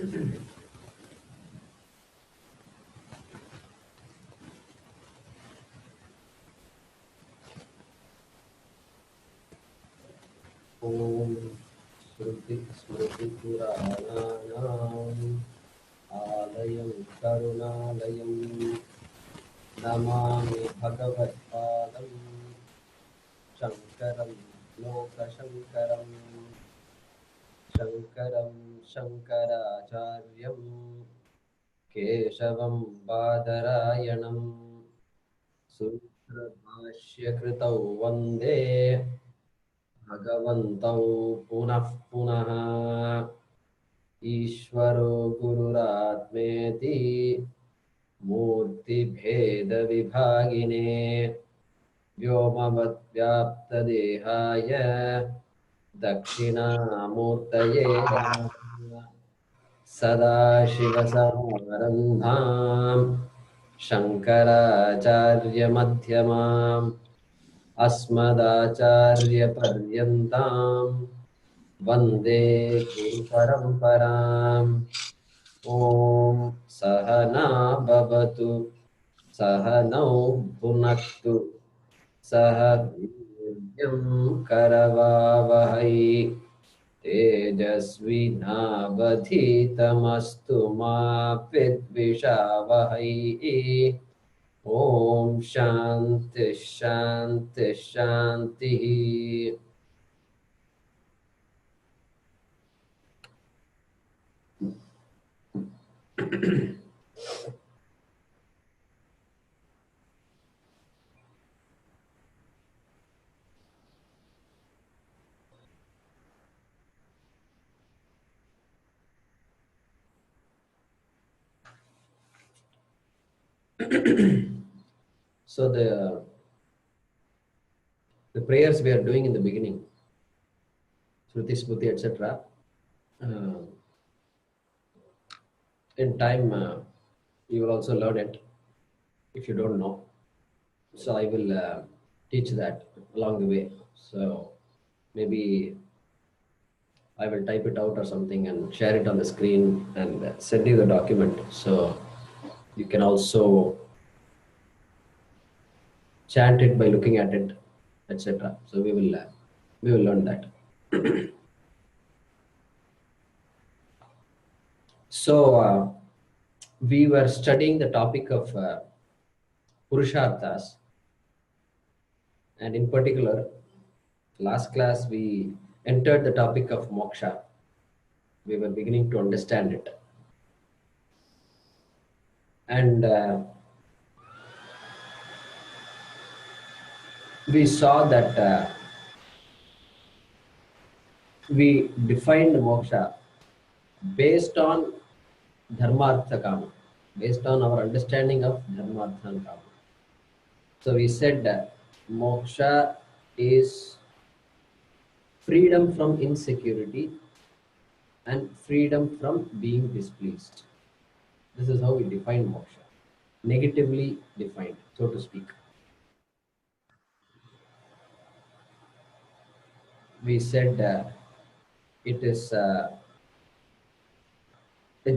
Om Shruti Smriti Purananam Alayam Karunalayam Namami Bhagavad-padam Shankaram Loka Shankaram Shankaram Shankaracharyam Keshavam Badarayanam Sutra Bhashya Kritau Vande Bhagavantau Punah Punah Ishvaro Gururatmeti Murti Bheda Vibhagine Vyomavatyaptadehaya Dakshinamurtaye Sadashivasamarandham Shankaracharya Madhyamam Asmadacharya Paryantam Vande Guru Paramparam Om Sahana Bhavatu Sahanau Bhunaktu Sah Viryam Karavavahai Tejasvinavadhitamastu ma vidvishavahai. Om Shanti Shanti Shanti. So the prayers we are doing in the beginning, Shruti, Smriti, etc. In time, you will also learn it if you don't know. So I will teach that along the way. So maybe I will type it out or something and share it on the screen and send you the document. So you can also chant it by looking at it, etc. So we will learn that. So we were studying the topic of Purusharthas, and in particular, last class we entered the topic of moksha. We were beginning to understand it, and we saw that we defined moksha based on dharmartha kama, based on our understanding of dharmartha and kama. So we said that moksha is freedom from insecurity and freedom from being displeased. This is how we define moksha, negatively defined, so to speak. We said it is a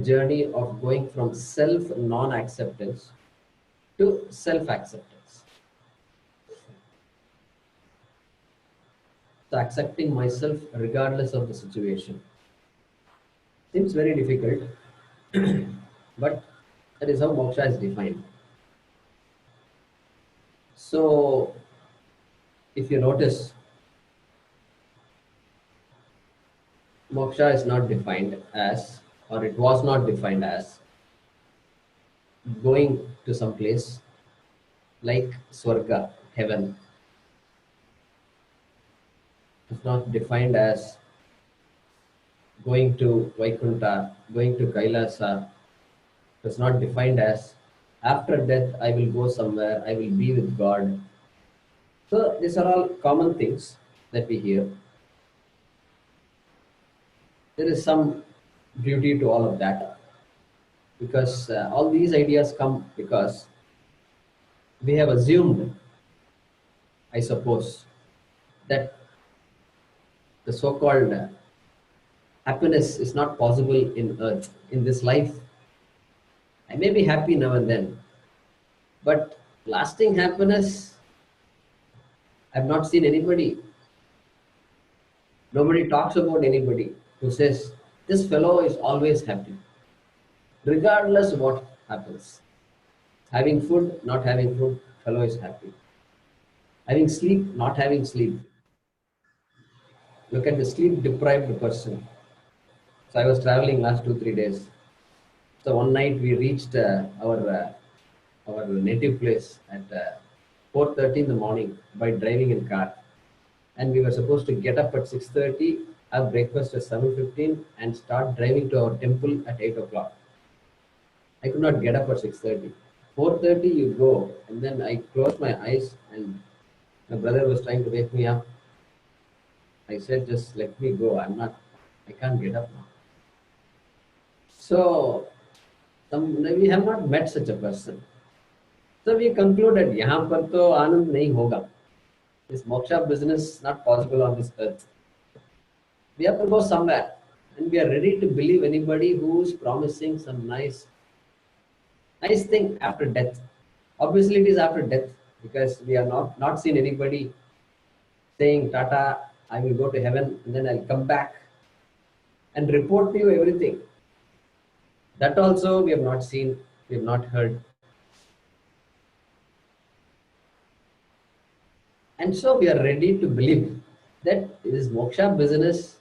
journey of going from self non-acceptance to self-acceptance. So accepting myself regardless of the situation. Seems very difficult, but that is how moksha is defined. So if you notice, moksha is not defined as, or it was not defined as, going to some place like Swarga, heaven. It's not defined as going to Vaikuntha, going to Kailasa. It's not defined as after death I will go somewhere, I will be with God. So these are all common things that we hear. There is some beauty to all of that, because all these ideas come because we have assumed, I suppose, that the so-called Happiness is not possible in earth. In this life, I may be happy now and then, but lasting happiness, I've not seen anybody. Nobody talks about anybody who says, this fellow is always happy, regardless what happens. Having food, not having food, fellow is happy. Having sleep, not having sleep. Look at the sleep deprived person. So I was traveling last 2 3 days. So one night we reached our native place at 4:30 in the morning by driving in car, and we were supposed to get up at 6:30, have breakfast at 7:15, and start driving to our temple at 8 o'clock. I could not get up at 6:30. 4:30 you go, and then I closed my eyes, and my brother was trying to wake me up. I said, just let me go. I can't get up now. So we have not met such a person. So we concluded, यहाँ पर तो आनंद नहीं होगा. This moksha business is not possible on this earth. We have to go somewhere, and we are ready to believe anybody who is promising some nice thing after death. Obviously, it is after death, because we are not seen anybody saying, Tata, I will go to heaven and then I'll come back and report to you everything. That also we have not seen, we have not heard. And so we are ready to believe that this moksha business,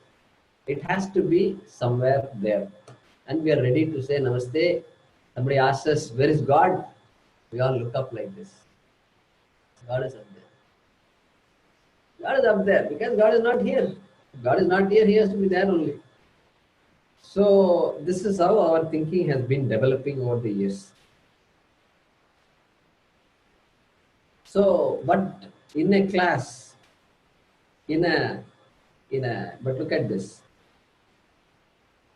it has to be somewhere there. And we are ready to say namaste. Somebody asks us, where is God? We all look up like this. God is up there. God is up there because God is not here. If God is not here, he has to be there only. So this is how our thinking has been developing over the years. So, but in a class, but look at this.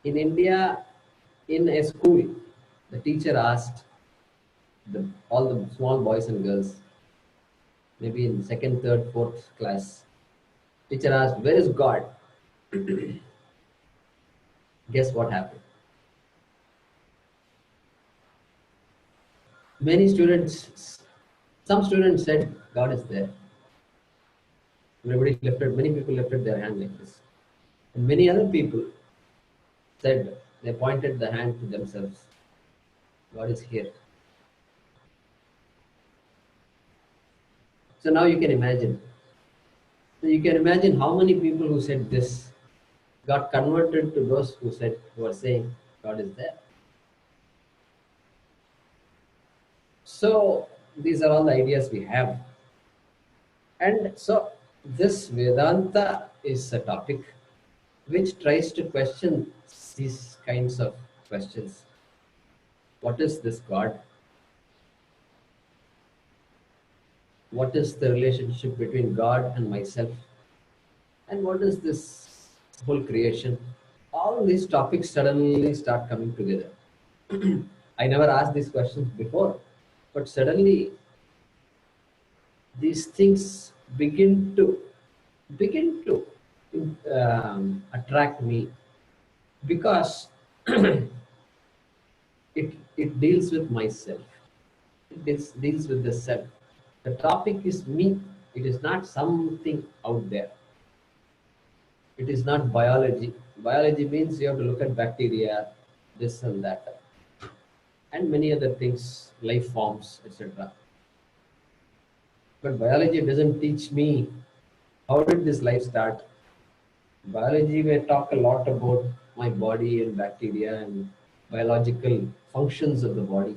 In India, in a school, the teacher asked all the small boys and girls, maybe in second, third, fourth class, teacher asked, where is God? Guess what happened? Some students said, God is there. Many people lifted their hand like this. And many other people said, they pointed the hand to themselves. God is here. So now you can imagine. So you can imagine how many people who said this got converted to those who are saying God is there. So these are all the ideas we have. And so this Vedanta is a topic which tries to question these kinds of questions. What is this God? What is the relationship between God and myself? And what is this whole creation? All these topics suddenly start coming together. I never asked these questions before, but suddenly these things begin to attract me, because it deals with myself. Deals with the self. The topic is me. It is not something out there. It is not biology. Biology means you have to look at bacteria, this and that, and many other things, life forms, etc. But biology doesn't teach me how did this life start. Biology may talk a lot about my body and bacteria and biological functions of the body,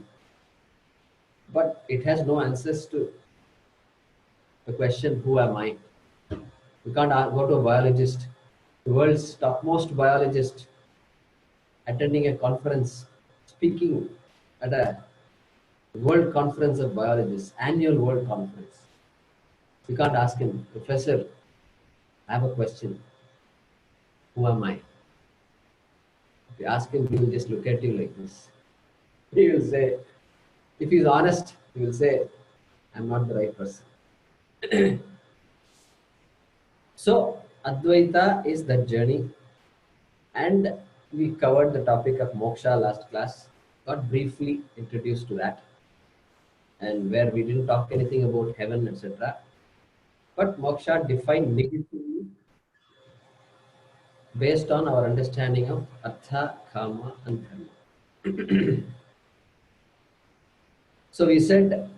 but it has no answers to the question, who am I? You can't go to a biologist, the world's topmost biologist, attending a conference, speaking at a world conference of biologists, annual world conference. You can't ask him, Professor, I have a question. Who am I? If you ask him, he will just look at you like this. He will say, if he's honest, he will say, I'm not the right person. So, Advaita is that journey. And we covered the topic of moksha last class, got briefly introduced to that, and where we didn't talk anything about heaven, etc. But moksha defined negatively based on our understanding of artha, kama, and dharma. So we said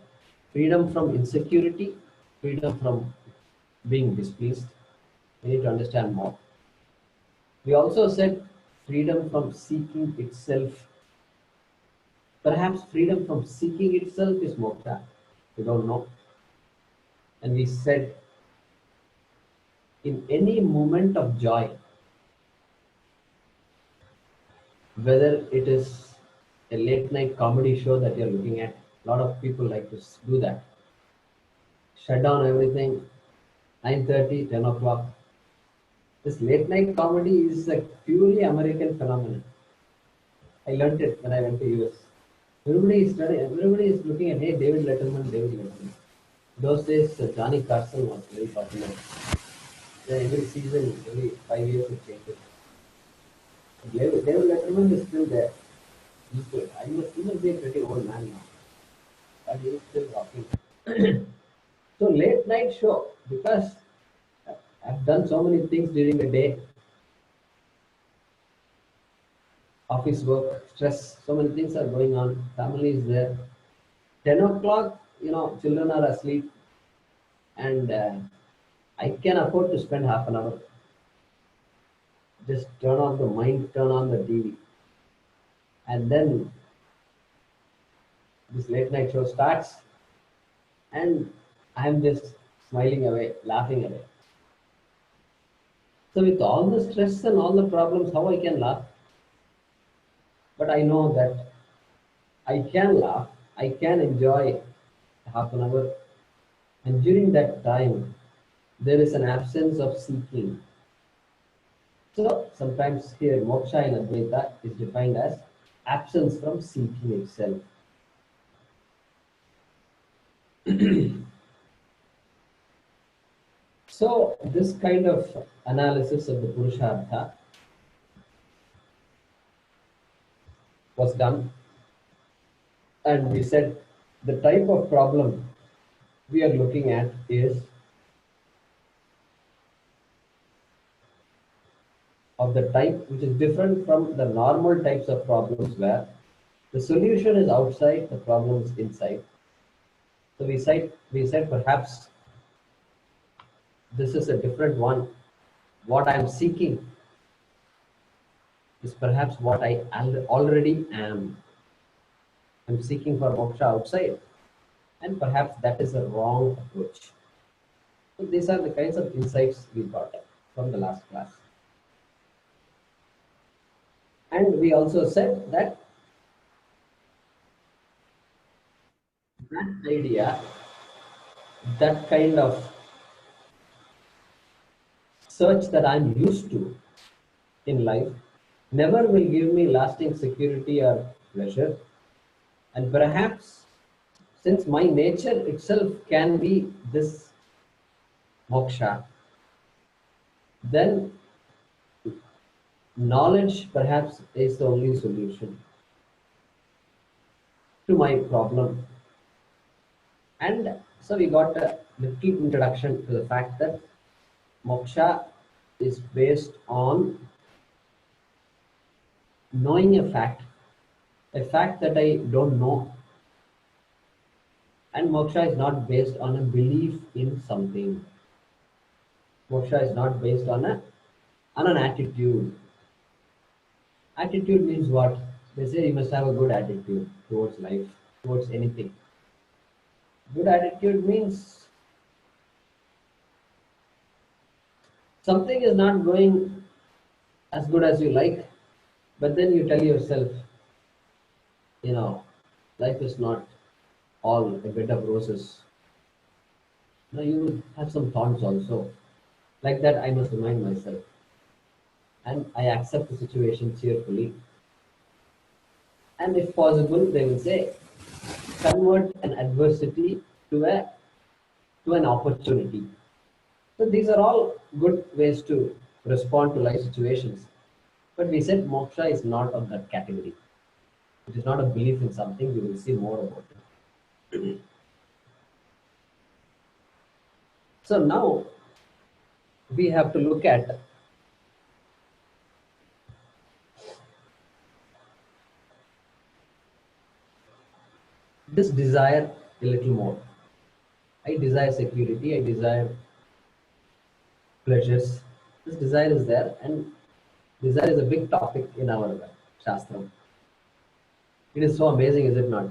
freedom from insecurity, freedom from being displeased. We need to understand more. We also said freedom from seeking itself. Perhaps freedom from seeking itself is moksha. We don't know. And we said in any moment of joy, whether it is a late night comedy show that you're looking at, a lot of people like to do that. Shut down everything, 9:30, 10 o'clock. This late night comedy is a purely American phenomenon. I learned it when I went to US. Everybody is studying, everybody is looking at, hey, David Letterman, David Letterman. Those days, Johnny Carson was very popular. Yeah, every season, every 5 years, it changes. David Letterman is still there. He must be a pretty old man now, but he is still rocking. So late night show, because I've done so many things during the day, office work, stress, so many things are going on. Family is there. 10 o'clock, children are asleep, and I can afford to spend half an hour. Just turn on the mind, turn on the TV, and then this late night show starts, and I'm just smiling away, laughing away. So with all the stress and all the problems, how I can laugh? But I know that I can laugh, I can enjoy half an hour, and during that time, there is an absence of seeking. So sometimes here, moksha in Advaita is defined as absence from seeking itself. So this kind of analysis of the Purushartha was done, and we said the type of problem we are looking at is of the type which is different from the normal types of problems where the solution is outside, the problem is inside. So we said perhaps this is a different one. What I am seeking is perhaps what I already am. I'm seeking for moksha outside, and perhaps that is a wrong approach. So these are the kinds of insights we got from the last class. And we also said that that idea, that kind of search that I'm used to in life, never will give me lasting security or pleasure. And perhaps since my nature itself can be this moksha, then knowledge perhaps is the only solution to my problem. And so we got a little introduction to the fact that moksha is based on knowing a fact that I don't know. And moksha is not based on a belief in something. Moksha is not based on an attitude. Attitude means what? They say you must have a good attitude towards life, towards anything. Good attitude means something is not going as good as you like, but then you tell yourself, life is not all a bed of roses. Now you have some thorns also. Like that, I must remind myself. And I accept the situation cheerfully. And if possible, they will say, convert an adversity to an opportunity. So these are all good ways to respond to life situations. But we said moksha is not of that category. It is not a belief in something. We will see more about it. So now we have to look at this desire a little more. I desire security. I desire pleasures. This desire is there, and desire is a big topic in our Shastra. It is so amazing, is it not?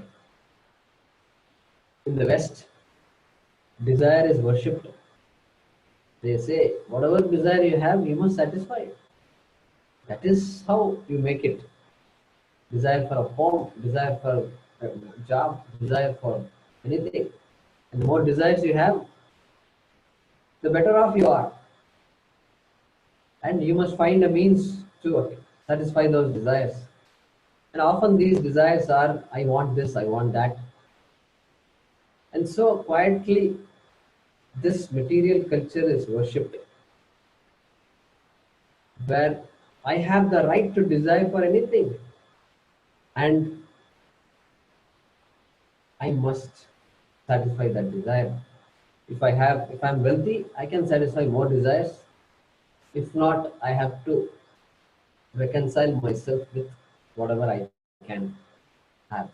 In the West, desire is worshipped. They say, whatever desire you have, you must satisfy it. That is how you make it. Desire for a home, desire for a job, desire for anything. And the more desires you have, the better off you are. And you must find a means to satisfy those desires. And often these desires are, I want this, I want that. And so quietly, this material culture is worshipped, where I have the right to desire for anything. And I must satisfy that desire. If I'm wealthy, I can satisfy more desires. If not, I have to reconcile myself with whatever I can have.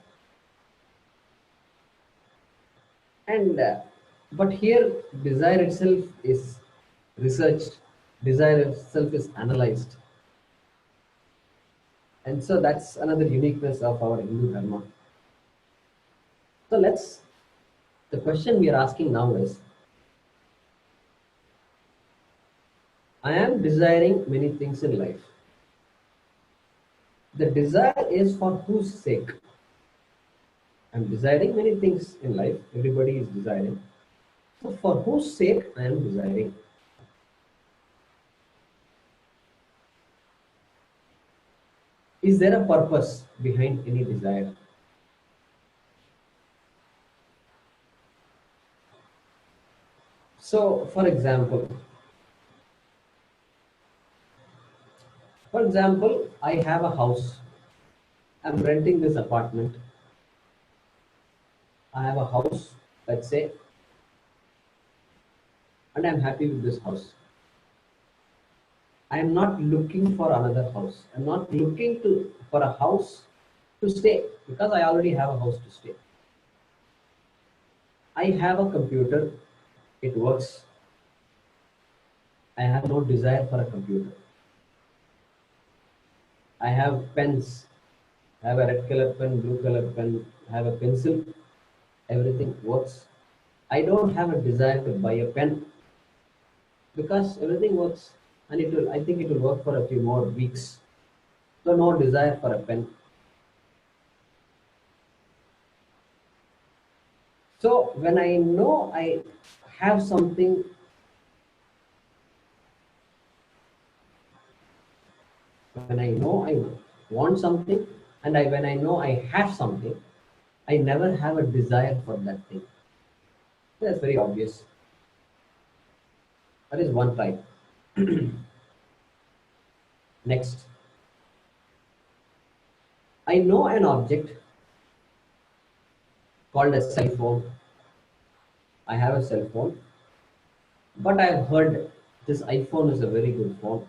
And but here, desire itself is researched. Desire itself is analyzed, and so that's another uniqueness of our Hindu Dharma. So let's. The question we are asking now is: I am desiring many things in life. The desire is for whose sake? I'm desiring many things in life. Everybody is desiring. So for whose sake I am desiring? Is there a purpose behind any desire? So for example, I have a house. I'm renting this apartment. I have a house, let's say, and I'm happy with this house. I am not looking for another house. I'm not looking to for a house to stay because I already have a house to stay. I have a computer. It works. I have no desire for a computer. I have pens. I have a red color pen, blue color pen. I have a pencil. Everything works. I don't have a desire to buy a pen because everything works, and it will. I think it will work for a few more weeks. So no desire for a pen. So when I know I have something, when I know I want something, and when I know I have something, I never have a desire for that thing. That's very obvious. That is one type. Next, I know an object called a cell phone. I have a cell phone, but I have heard this iPhone is a very good phone.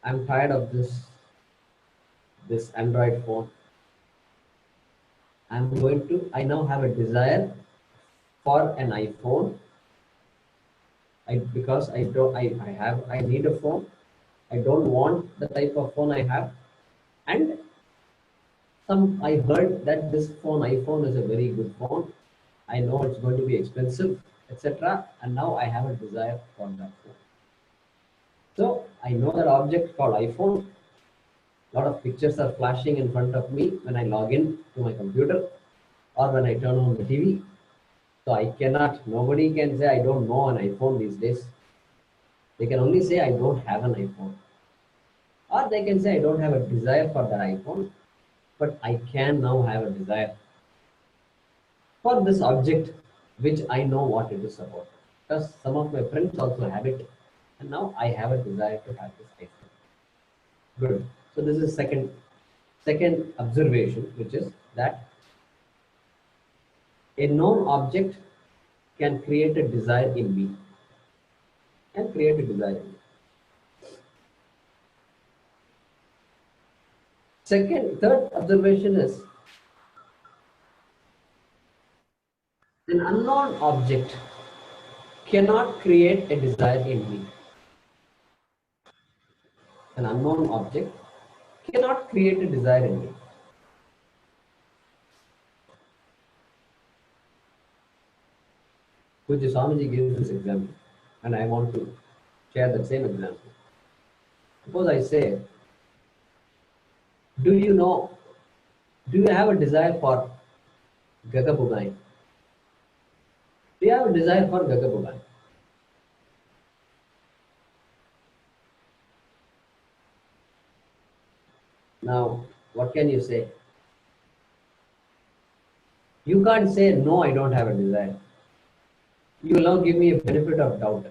I'm tired of this Android phone. I now have a desire for an iPhone. Because I need a phone. I don't want the type of phone I have. And I heard that this iPhone is a very good phone. I know it's going to be expensive, etc. And now I have a desire for that phone. So I know that object called iPhone. A lot of pictures are flashing in front of me when I log in to my computer or when I turn on the TV. So nobody can say I don't know an iPhone these days. They can only say I don't have an iPhone. Or they can say I don't have a desire for that iPhone, but I can now have a desire for this object which I know what it is about. Because some of my friends also have it, and now I have a desire to have this iPhone. Good. So this is second observation, which is that a known object can create a desire in me. Can create a desire in me. Third observation is an unknown object cannot create a desire in me. An unknown object cannot create a desire in me. Which Swamiji gives this example, and I want to share that same example. Suppose I say, do you know, do you have a desire for Gagabugai? Do you have a desire for Gagabugai? Now, what can you say? You can't say, no, I don't have a desire. You will now give me a benefit of doubt.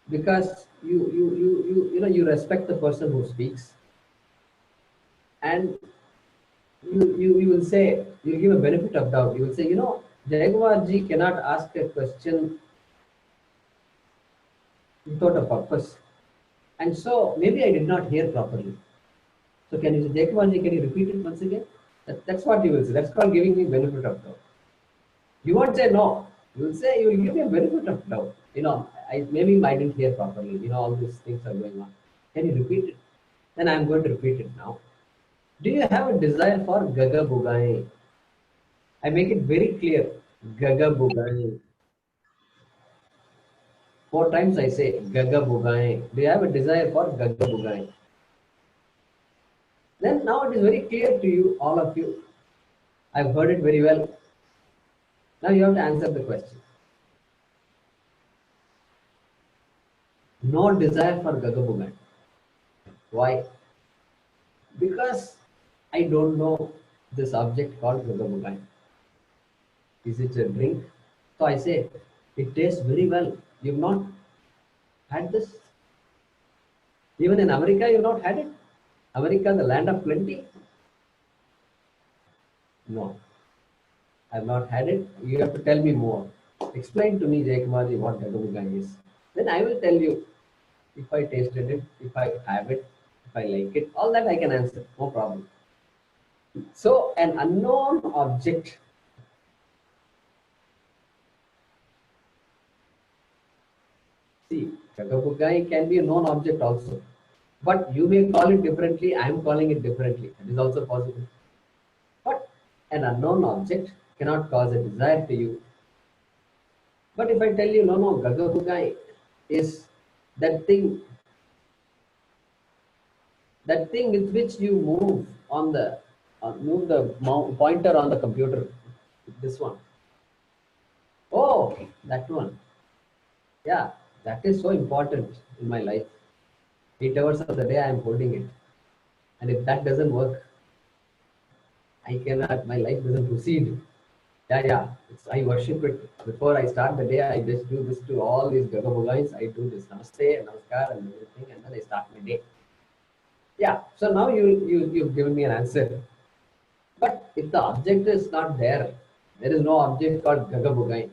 Because you respect the person who speaks, and you will say, you'll give a benefit of doubt. You will say, Jayakumar ji cannot ask a question without a purpose. And so maybe I did not hear properly. So can you say, Jayakumar ji, can you repeat it once again? That's what you will say. That's called giving me benefit of doubt. You won't say no. You will say, you will give me a benefit of doubt. Maybe I didn't hear properly. All these things are going on. Can you repeat it? Then I'm going to repeat it now. Do you have a desire for Gaga Bugai? I make it very clear. Gaga Bugai. 4 times I say Gaga Bugai. Do you have a desire for Gaga Bugai? Then now it is very clear to you, all of you. I've heard it very well. Now you have to answer the question. No desire for Gaga Bugai. Why? Because I don't know this object called Gaga Bugai. Is it a drink? So I say, it tastes very well. You've not had this? Even in America, you've not had it? America, the land of plenty? No. I've not had it. You have to tell me more. Explain to me, Jayakumarji, what Gagabugai is. Then I will tell you if I tasted it, if I have it, if I like it. All that I can answer. No problem. So, an unknown object see, Gagabugai can be a known object also. But you may call it differently, I am calling it differently. That is also possible. But an unknown object cannot cause a desire to you. But if I tell you, no, Gagabugai is that thing with which you move on the pointer on the computer. This one. Oh, that one. Yeah, that is so important in my life. 8 hours of the day I am holding it. And if that doesn't work, I cannot, my life doesn't proceed. Yeah. I worship it. Before I start the day, I just do this to all these Gagabugais. I do this Namaste, Namaskar and everything, and then I start my day. Yeah, so now you've given me an answer. But if the object is not there is no object called Gagabugai,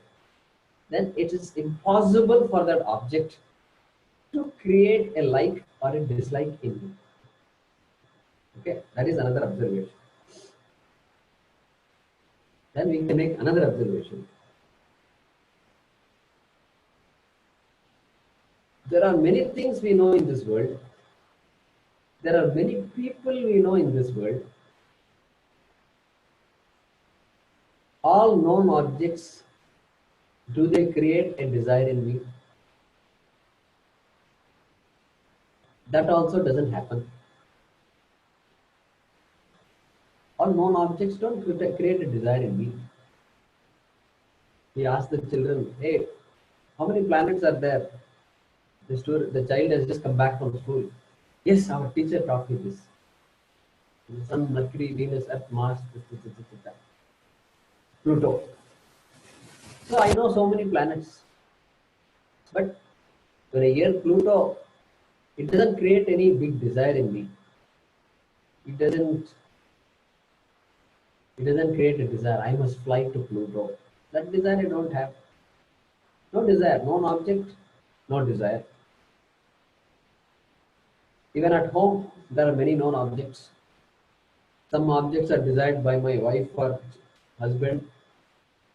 then it is impossible for that object to create a like or a dislike in you. Okay, that is another observation. Then we can make another observation. There are many things we know in this world. There are many people we know in this world. All known objects, do they create a desire in me? That also doesn't happen. All known objects don't create a desire in me. We ask the children, hey, how many planets are there? The child has just come back from school. Yes, our teacher taught me this. Sun, Mercury, Venus, Earth, Mars, Pluto. So I know so many planets. But when I hear Pluto, It doesn't create any big desire in me. It doesn't it doesn't create a desire. I must fly to Pluto. That desire I don't have. No desire, no object, no desire. Even at home, there are many known objects. Some objects are desired by my wife or husband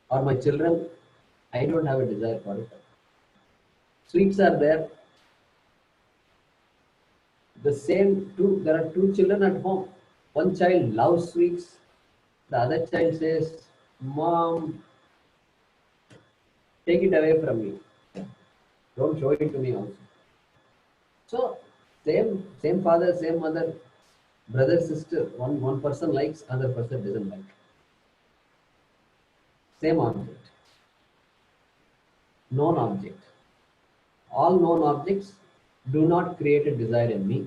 or my children. I don't have a desire for it. Sweets are there. The same two. There are two children at home. One child loves sweets. The other child says, "Mom, take it away from me. Don't show it to me also." So same father, same mother, brother, sister. One person likes, other person doesn't like. Same object, known object. All known objects do not create a desire in me.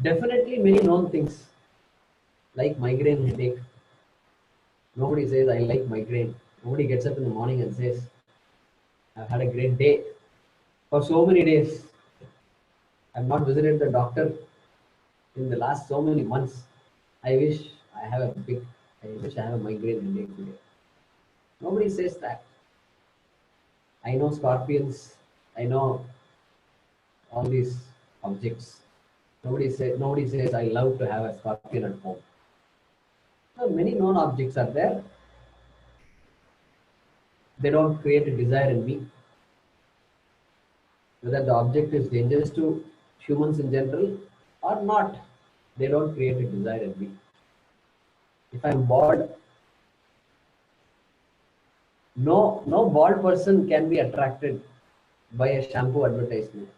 Definitely many known things like migraine headache. Nobody says I like migraine. Nobody gets up in the morning and says, I've had a great day. For so many days, I've not visited the doctor in the last so many months. I wish I wish I have a migraine headache today. Nobody says that. I know scorpions. I know all these objects. Nobody says I love to have a scorpion at home. So many known objects are there. They don't create a desire in me. Whether the object is dangerous to humans in general or not, they don't create a desire in me. If I'm bored, no bald person can be attracted by a shampoo advertisement.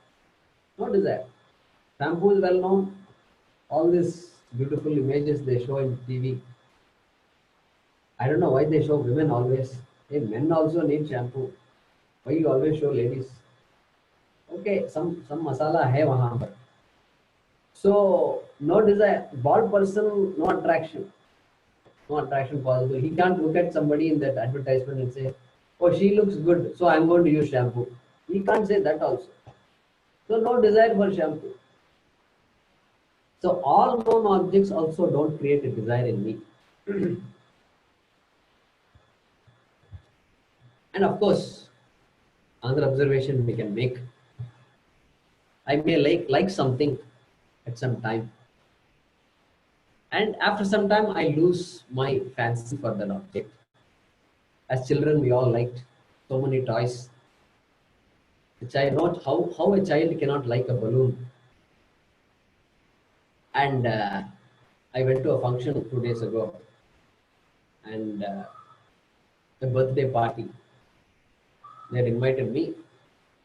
No desire. Shampoo is well known. All these beautiful images they show in TV. I don't know why they show women always. Hey, men also need shampoo. Why you always show ladies? Okay, some masala hai wahan par. So no desire. Bald person, no attraction possible. He can't look at somebody in that advertisement and say, "Oh, she looks good, so I'm going to use shampoo." He can't say that also. So no desire for shampoo. So all known objects also don't create a desire in me. And of course, another observation we can make: I may like something at some time, and after some time I lose my fancy for that object. As children, we all liked so many toys. A child, not how a child cannot like a balloon. And I went to a function 2 days ago, and a birthday party. They had invited me,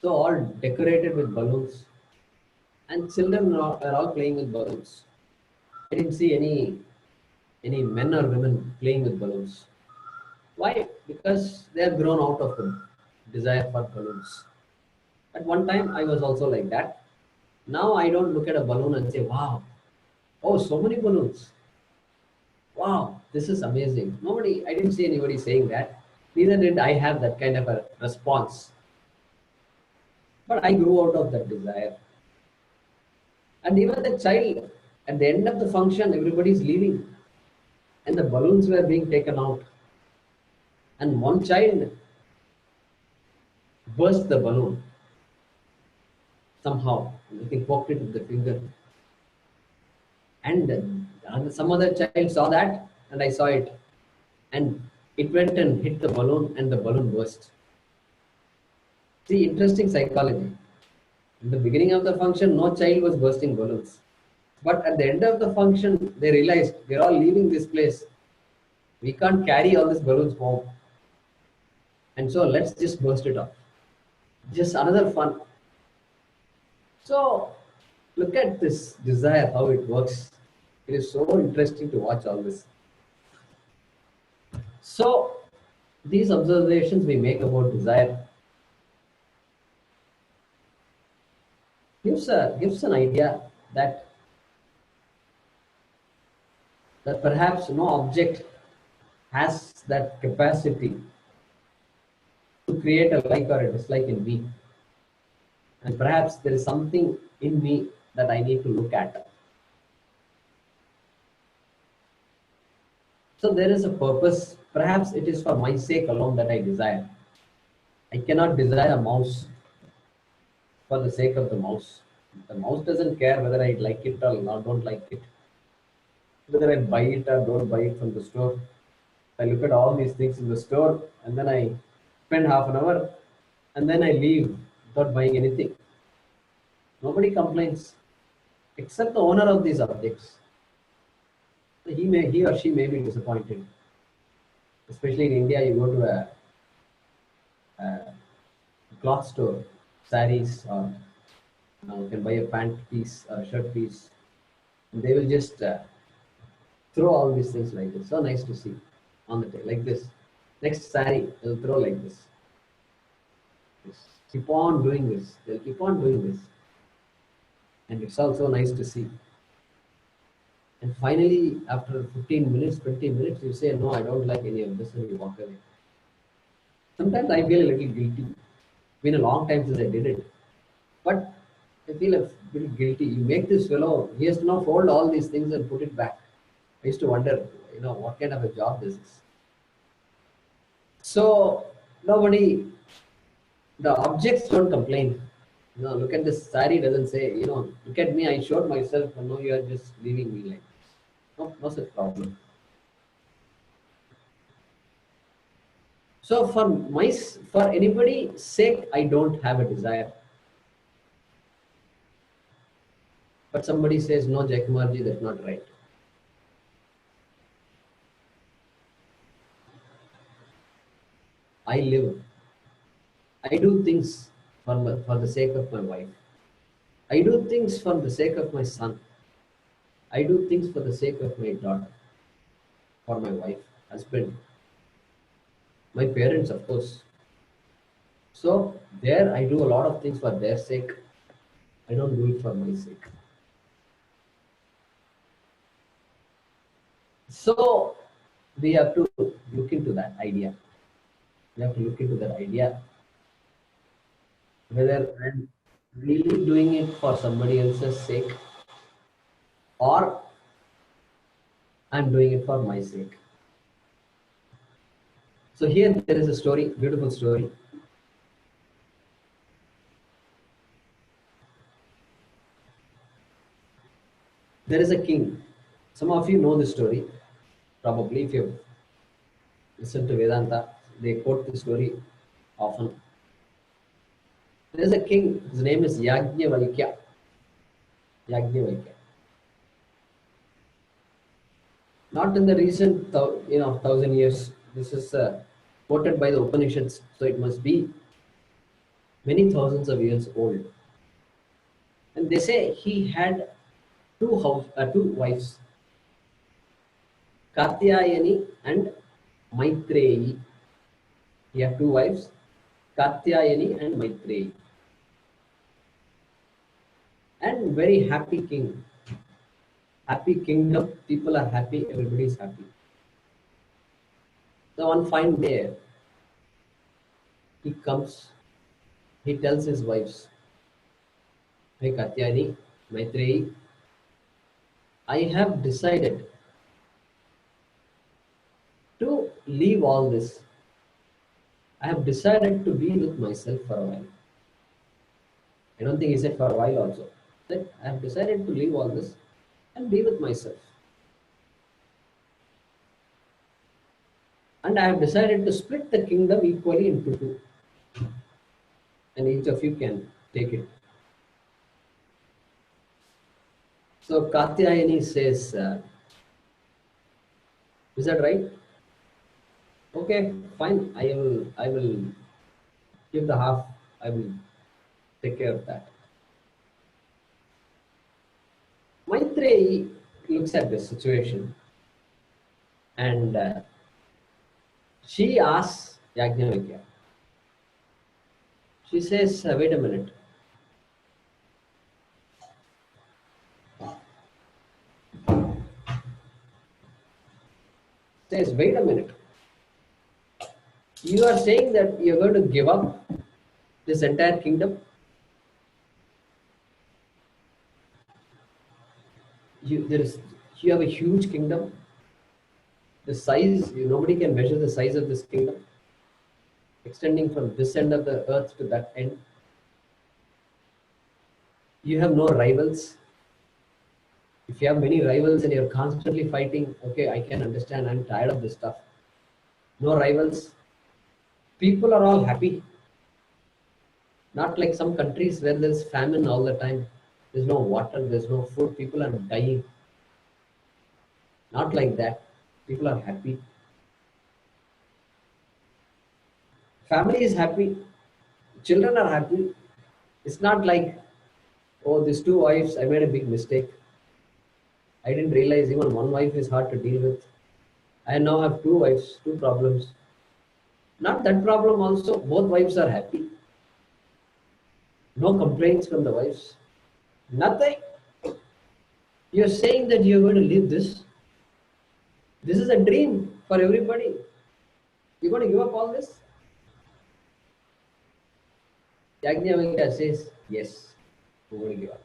so all decorated with balloons, and children were all playing with balloons. I didn't see any men or women playing with balloons. Why? Because they have grown out of the desire for balloons. At one time, I was also like that. Now I don't look at a balloon and say, "Wow, oh, so many balloons. Wow, this is amazing." I didn't see anybody saying that. Neither did I have that kind of a response. But I grew out of that desire. And even the child, at the end of the function, everybody's leaving. And the balloons were being taken out. And one child burst the balloon somehow. He poked it with the finger. And some other child saw that, and I saw it. And it went and hit the balloon, and the balloon burst. See, interesting psychology. In the beginning of the function, no child was bursting balloons. But at the end of the function, they realized we're all leaving this place. We can't carry all these balloons home. And so let's just burst it off. Just another fun. So look at this desire, how it works. It is so interesting to watch all this. So these observations we make about desire gives an idea that perhaps no object has that capacity to create a like or a dislike in me. And perhaps there is something in me that I need to look at. So there is a purpose. Perhaps it is for my sake alone that I desire. I cannot desire a mouse for the sake of the mouse. The mouse doesn't care whether I like it or not, don't like it, whether I buy it or don't buy it from the store. I look at all these things in the store and then I spend half an hour and then I leave without buying anything. Nobody complains except the owner of these objects. He or she may be disappointed. Especially in India, you go to a cloth store, saris, or you can buy a pant piece or a shirt piece, and they will just throw all these things like this. So nice to see on the table, like this. Next sari, they'll throw like this. Just keep on doing this. They'll keep on doing this, and it's also nice to see. And finally, after 15 minutes, 20 minutes, you say, "No, I don't like any of this," and you walk away. Sometimes I feel a little guilty. It's been a long time since I did it, but I feel a bit guilty. You make this fellow, he has to now fold all these things and put it back. I used to wonder, what kind of a job this is. So nobody, the objects don't complain. Look at this sari doesn't say, look at me, I showed myself, and now you are just leaving me like this. No, no such problem. So for anybody's sake, I don't have a desire. But somebody says, no, Jayakumarji, that's not right. I live. I do things for the sake of my wife. I do things for the sake of my son. I do things for the sake of my daughter, for my wife, husband, my parents, of course. So there I do a lot of things for their sake. I don't do it for my sake. So we have to look into that idea. We have to look into that idea, whether I'm really doing it for somebody else's sake or I'm doing it for my sake. So here there is a story, beautiful story. There is a king. Some of you know this story, probably if you've listened to Vedanta, they quote this story often. There is a king, his name is Yajnavalkya. Yajnavalkya. Not in the recent, 1,000 years. This is quoted by the Upanishads, so it must be many thousands of years old. And they say he had two wives, Katyayani and Maitreyi. He had two wives, Katyayani and Maitreyi. And very happy king. Happy kingdom, people are happy, everybody is happy. So one fine day, he comes, he tells his wives, hey Katyayani, Maitreyi, I have decided to leave all this. I have decided to be with myself for a while. I don't think he said for a while also. That I have decided to leave all this and be with myself. And I have decided to split the kingdom equally into two. And each of you can take it. So Katyayani says, is that right? Okay, fine. I will give the half. I will take care of that. Maitreyi looks at the situation and she asks Yajnavalkya. She says, wait a minute. Says, wait a minute. You are saying that you're going to give up this entire kingdom? you have a huge kingdom. The size, nobody can measure the size of this kingdom, extending from this end of the earth to that end. You have no rivals. If you have many rivals and you're constantly fighting, okay, I can understand. I'm tired of this stuff. No rivals. People are all happy. Not like some countries where there's famine all the time. There's no water, there's no food. People are dying. Not like that. People are happy. Family is happy. Children are happy. It's not like, oh, these two wives, I made a big mistake. I didn't realize even one wife is hard to deal with. I now have two wives, two problems. Not that problem also. Both wives are happy. No complaints from the wives. Nothing. You're saying that you're going to leave this. This is a dream for everybody. You're going to give up all this? Yajnavalkya says, yes, I'm going to give up.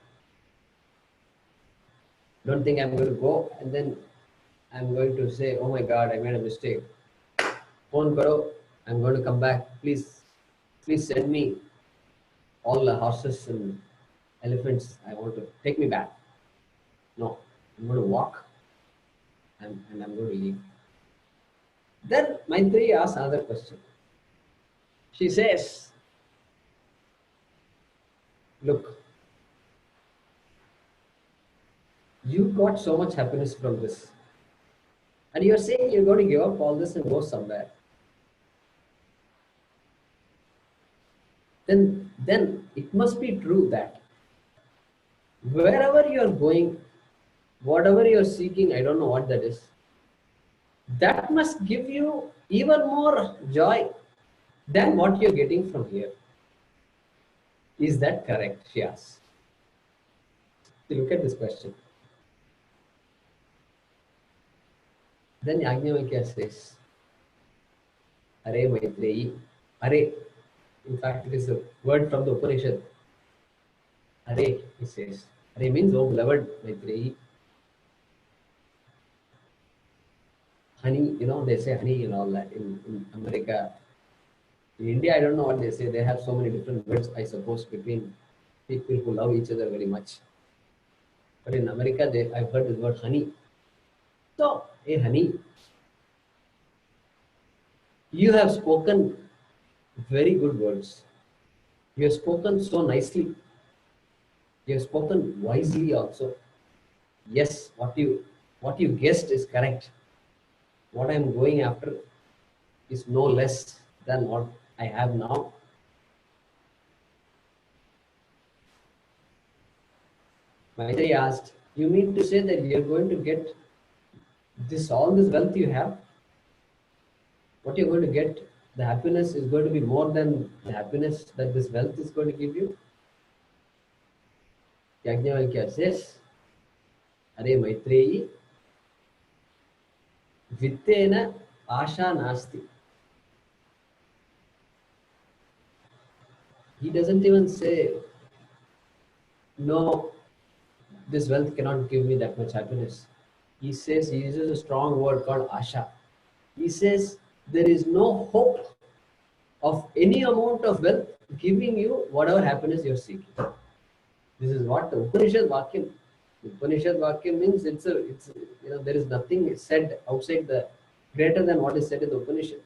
Don't think I'm going to go and then I'm going to say, oh my God, I made a mistake. Phone karo, I'm going to come back. Please send me all the horses and elephants. I want to take me back. No, I'm going to walk and I'm going to leave. Then Maitreyi asks another question. She says, look, you got so much happiness from this. And you're saying you're going to give up all this and go somewhere. Then it must be true that wherever you're going, whatever you're seeking, I don't know what that is, that must give you even more joy than what you're getting from here. Is that correct? She asks. Look at this question. Then Yajnavalkya says, Are Maitreyi, Are, in fact it is a word from the Upanishad. Are, he says. Are means, oh beloved Maitreyi. Honey, they say honey and all that in America. In India, I don't know what they say. They have so many different words, I suppose, between people who love each other very much. But in America, I've heard the word honey. So, hey honey, you have spoken very good words. You have spoken so nicely. You have spoken wisely also. Yes, what you guessed is correct. What I am going after is no less than what I have now. Maitreyi asked, you mean to say that you're going to get all this wealth you have? What you're going to get, the happiness is going to be more than the happiness that this wealth is going to give you? Yajnavalkya says, Are Maitreyi, Vittena Asha Nasti. He doesn't even say, no, this wealth cannot give me that much happiness. He uses a strong word called Asha. He says, there is no hope of any amount of wealth giving you whatever happiness you're seeking. This is what the Upanishad Vakyam. Upanishad Vakyam means there is nothing said outside the greater than what is said in the Upanishad.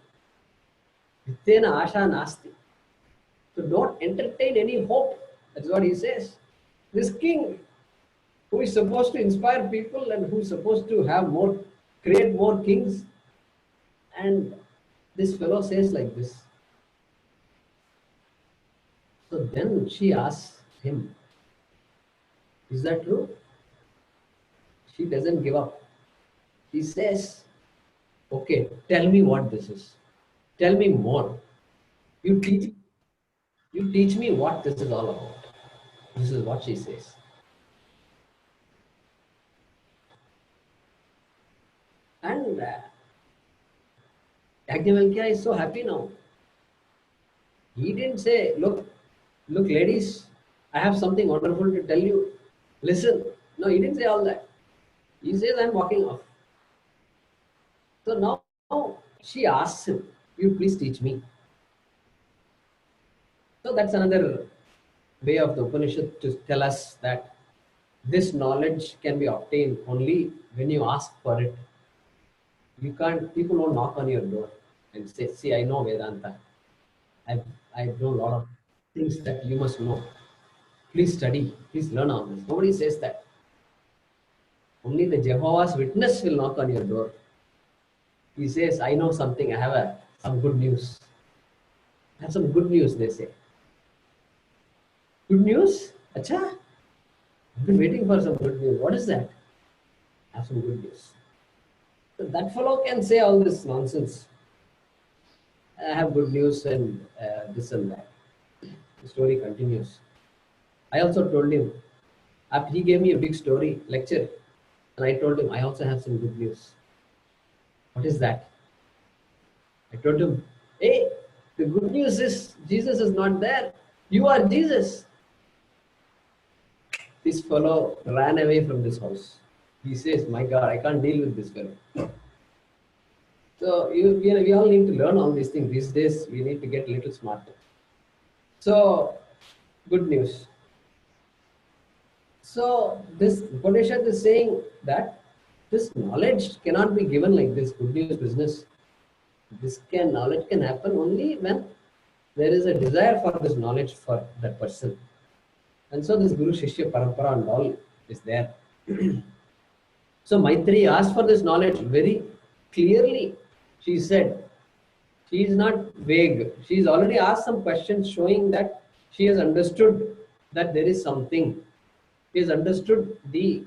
Vittena Asha Nasti. So don't entertain any hope. That's what he says. This king who is supposed to inspire people and who is supposed to create more kings, and this fellow says like this. So then she asks him, is that true? She doesn't give up. She says, okay, tell me what this is. Tell me more. You teach me what this is all about. This is what she says. And Yajnavalkya is so happy now. He didn't say, look ladies, I have something wonderful to tell you. Listen. No, he didn't say all that. He says, I'm walking off. So now she asks him, you please teach me. So that's another way of the Upanishad to tell us that this knowledge can be obtained only when you ask for it. You can't, people won't knock on your door and say, see, I know Vedanta. I've, I know a lot of things that you must know. Please study, please learn on this. Nobody says that. Only the Jehovah's Witness will knock on your door. He says, I know something, I have some good news. I have some good news, they say. Good news? Acha? I've been waiting for some good news. What is that? I have some good news. So that fellow can say all this nonsense. I have good news and this and that. The story continues. I also told him, after he gave me a big story lecture, and I told him, I also have some good news. What is that? I told him, hey, the good news is Jesus is not there. You are Jesus. This fellow ran away from this house. He says, my God, I can't deal with this fellow. So we all need to learn all these things. These days, we need to get a little smarter. So, good news. So, this Upanishad is saying that this knowledge cannot be given like this good news business. Knowledge can happen only when there is a desire for this knowledge for that person. And so this Guru Shishya Parampara and all is there. So Maitri asked for this knowledge very clearly. She said, she is not vague. She has already asked some questions showing that she has understood that there is something. She has understood the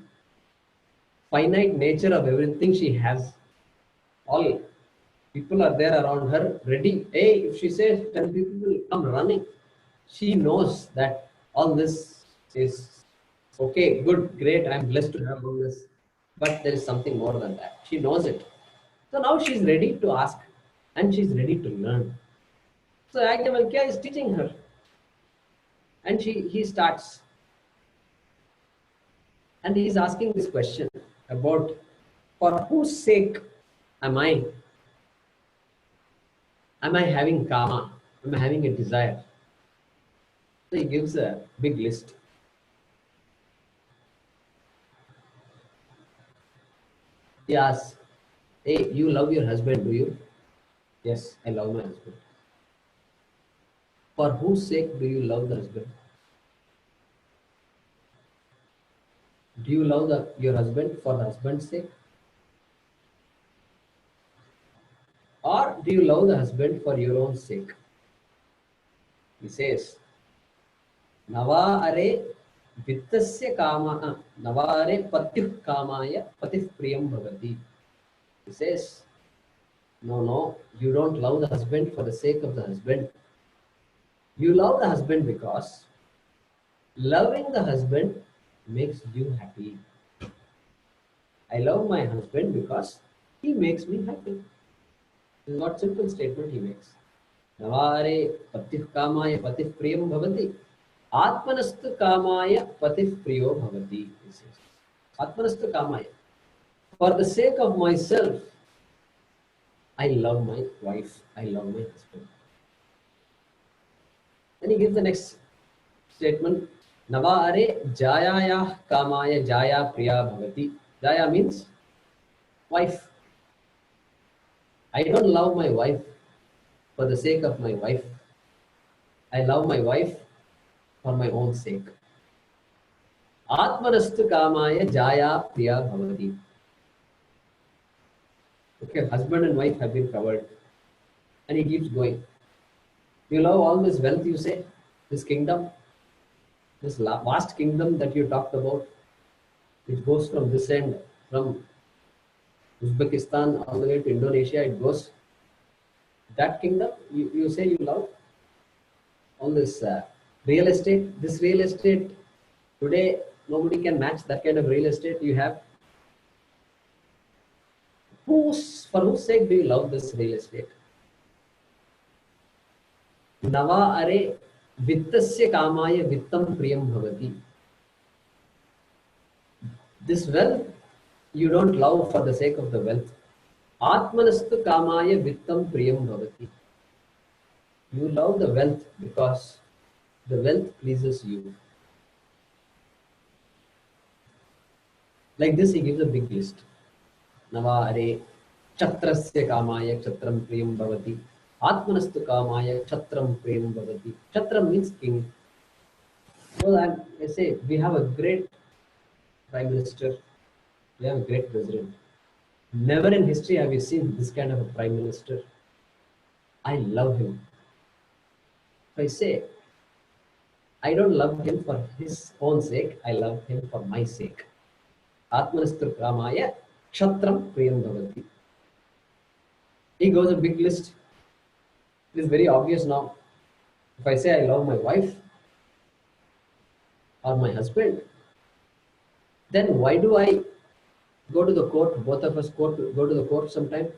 finite nature of everything she has. All people are there around her, ready. Hey, if she says 10 people will come running, she knows that all this is okay, good, great, I'm blessed to have all this. But there is something more than that. She knows it. So now she's ready to ask and she's ready to learn. So Yajnavalkya is teaching her. And he starts. And he is asking this question about for whose sake am I having karma? Am I having a desire? So he gives a big list. He asks, hey, you love your husband, do you? Yes, I love my husband. For whose sake do you love the husband? Do you love your husband for the husband's sake? Or do you love the husband for your own sake? He says, Nava are vittasya kama, nava are patyuh kamaya patih priyam bhavati. He says, no, you don't love the husband for the sake of the husband. You love the husband because loving the husband makes you happy. I love my husband because he makes me happy. This is what simple statement he makes. Navare patih kamaya patih priyam bhavati. Atmanastu kamaya patih priyo bhavati. He says. Atmanastu kamaya. For the sake of myself, I love my wife. I love my husband. Then he gives the next statement. Navare jayaya kamaya jaya priya bhavati. Jaya means wife. I don't love my wife for the sake of my wife. I love my wife for my own sake. Atmanastu kamaya jaya priya bhavati. Okay, husband and wife have been covered. And he keeps going. You love all this wealth, you say? This kingdom? This vast kingdom that you talked about? Which goes from this end, from Uzbekistan all the way to Indonesia, it goes. That kingdom, you say you love? All this real estate, this real estate, today nobody can match that kind of real estate you have. For whose sake do you love this real estate? Nava are vittasya kamaya vittam priyam bhavati. This wealth You don't love for the sake of the wealth. Atmanastu kamaya vittam priyam bhavati. You love the wealth because the wealth pleases you. Like this, he gives a big list. Navare Chatrasya Kamaya Chatram Priyam Bhavati. Atmanastu Kamaya Chatram Priyam Bhavati. Chatram means king. So I say we have a great prime minister, we have a great president. Never in history have we seen this kind of a prime minister. I love him. So I say, I don't love him for his own sake, I love him for my sake. Atmanastu Kamaya Chatram Priyam Bhavati. He goes a big list. It is very obvious now. If I say I love my wife or my husband, then why do I go to the court, both of us go to the court sometime,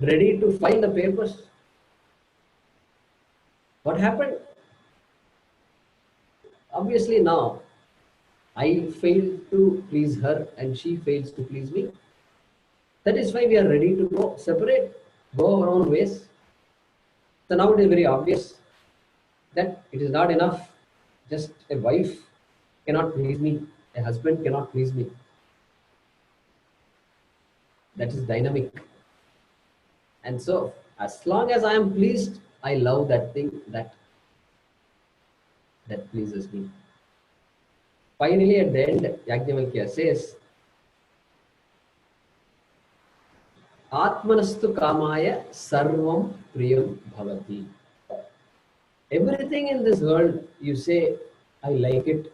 ready to file the papers? What happened? Obviously now, I fail to please her and she fails to please me. That is why we are ready to go separate, go our own ways. So now it is very obvious that it is not enough. Just a wife cannot please me, a husband cannot please me. That is dynamic. And so, as long as I am pleased, I love that thing that pleases me. Finally, at the end, Yajnavalkya says, Atmanastu kamaya sarvam priyam bhavati. Everything in this world, you say, I like it.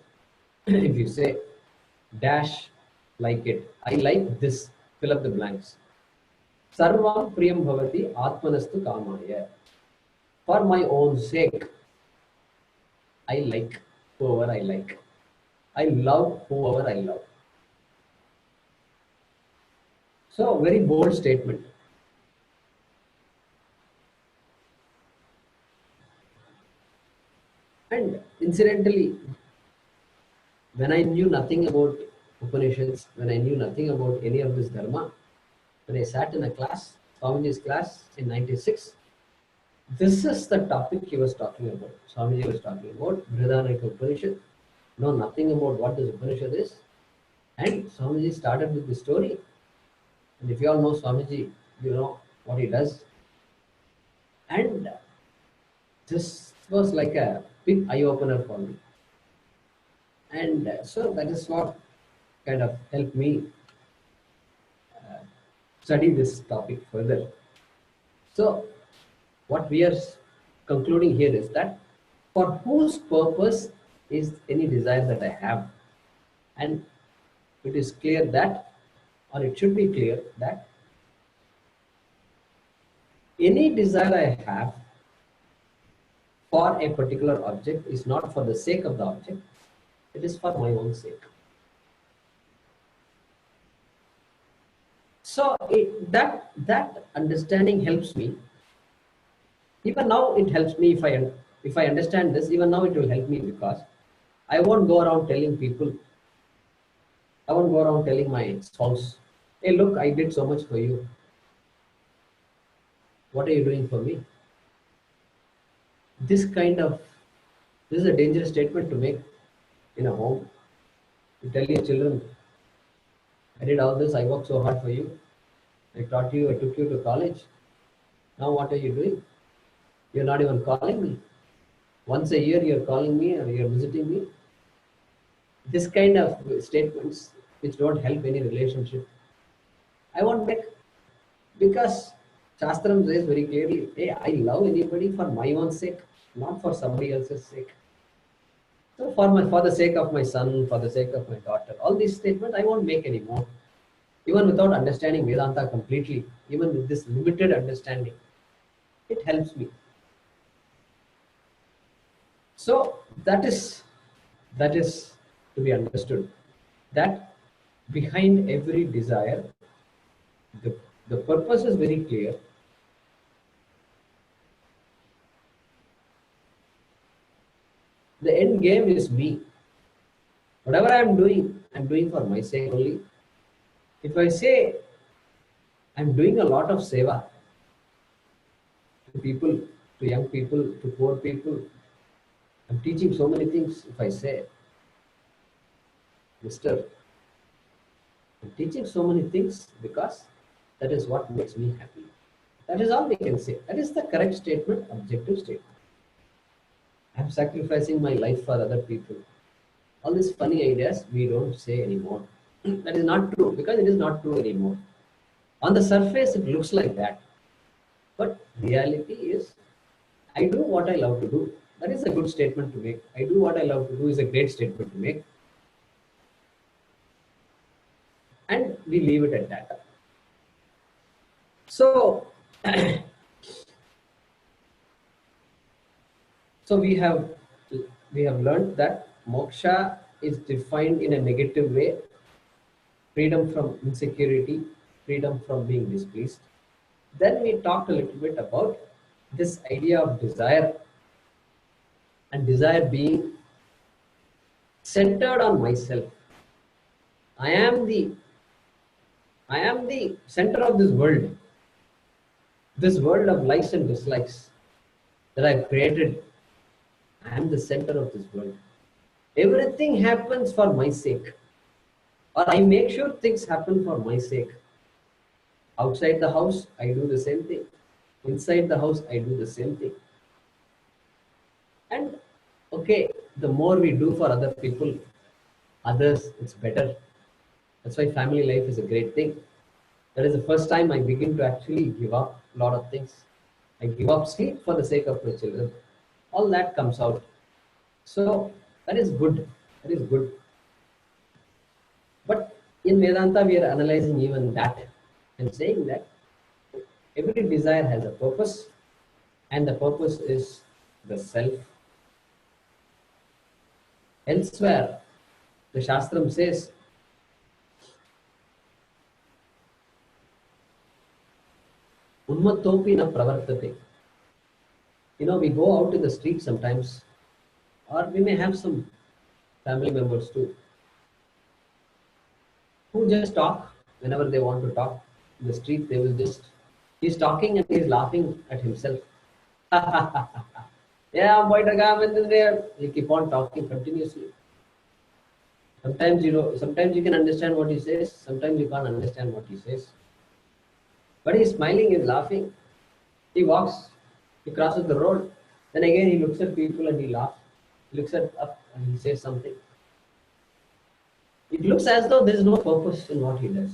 If you say, dash, like it. I like this, fill up the blanks. Sarvam priyam bhavati atmanastu kamaya. For my own sake, I like whoever I like. I love whoever I love. So, very bold statement. And incidentally, when I knew nothing about Upanishads, when I knew nothing about any of this Dharma, when I sat in a class, Swamiji's class in 96, this is the topic he was talking about. Swamiji was talking about Vedantic Upanishad. Know nothing about what this Upanishad is. And Swamiji started with the story. And if you all know Swamiji, you know what he does. And this was like a big eye-opener for me. And so that is what kind of helped me study this topic further. So what we are concluding here is that for whose purpose is any desire that I have? And it is clear that, or it should be clear that any desire I have for a particular object is not for the sake of the object, it is for my own sake. So that understanding helps me. Even now it helps me if I understand this, even now it will help me because I won't go around telling people, I won't go around telling my spouse, hey look, I did so much for you. What are you doing for me? This is a dangerous statement to make in a home. You tell your children, I did all this, I worked so hard for you. I taught you, I took you to college. Now what are you doing? You're not even calling me. Once a year you're calling me or you're visiting me. This kind of statements which don't help any relationship, I won't make, because Shastram says very clearly, hey, I love anybody for my own sake, not for somebody else's sake. So for the sake of my son, for the sake of my daughter, all these statements I won't make anymore. Even without understanding Vedanta completely, even with this limited understanding, it helps me. So that is to be understood, that behind every desire, the purpose is very clear. The end game is me. Whatever I'm doing for my sake only. If I say I'm doing a lot of seva to people, to young people, to poor people, I'm teaching so many things. If I say, Mister, I'm teaching so many things because that is what makes me happy. That is all we can say. That is the correct statement, objective statement. I'm sacrificing my life for other people. All these funny ideas we don't say anymore. That is not true because it is not true anymore. On the surface, it looks like that. But reality is, I do what I love to do. That is a good statement to make. I do what I love to do is a great statement to make. And we leave it at that. So, so we have learned that moksha is defined in a negative way: freedom from insecurity, freedom from being displeased. Then we talked a little bit about this idea of desire, and desire being centered on myself. I am the I am the center of this world of likes and dislikes that I've created. I am the center of this world. Everything happens for my sake, or I make sure things happen for my sake. Outside the house, I do the same thing. Inside the house, I do the same thing. And okay, the more we do for other people, others, it's better. That's why family life is a great thing. That is the first time I begin to actually give up a lot of things. I give up sleep for the sake of my children. All that comes out. So that is good. That is good. But in Vedanta, we are analyzing even that and saying that every desire has a purpose, and the purpose is the self. Elsewhere, the Shastram says, Unmattopi na pravartate. We go out in the street sometimes, or we may have some family members too, who just talk whenever they want to talk. In the street, they will just, he's talking and he's laughing at himself. Yeah, I'm quite a guy in there. He keep on talking continuously. Sometimes you can understand what he says, sometimes you can't understand what he says. But he's smiling, he's laughing. He walks, he crosses the road. Then again he looks at people and he laughs. He looks at up and he says something. It looks as though there is no purpose in what he does.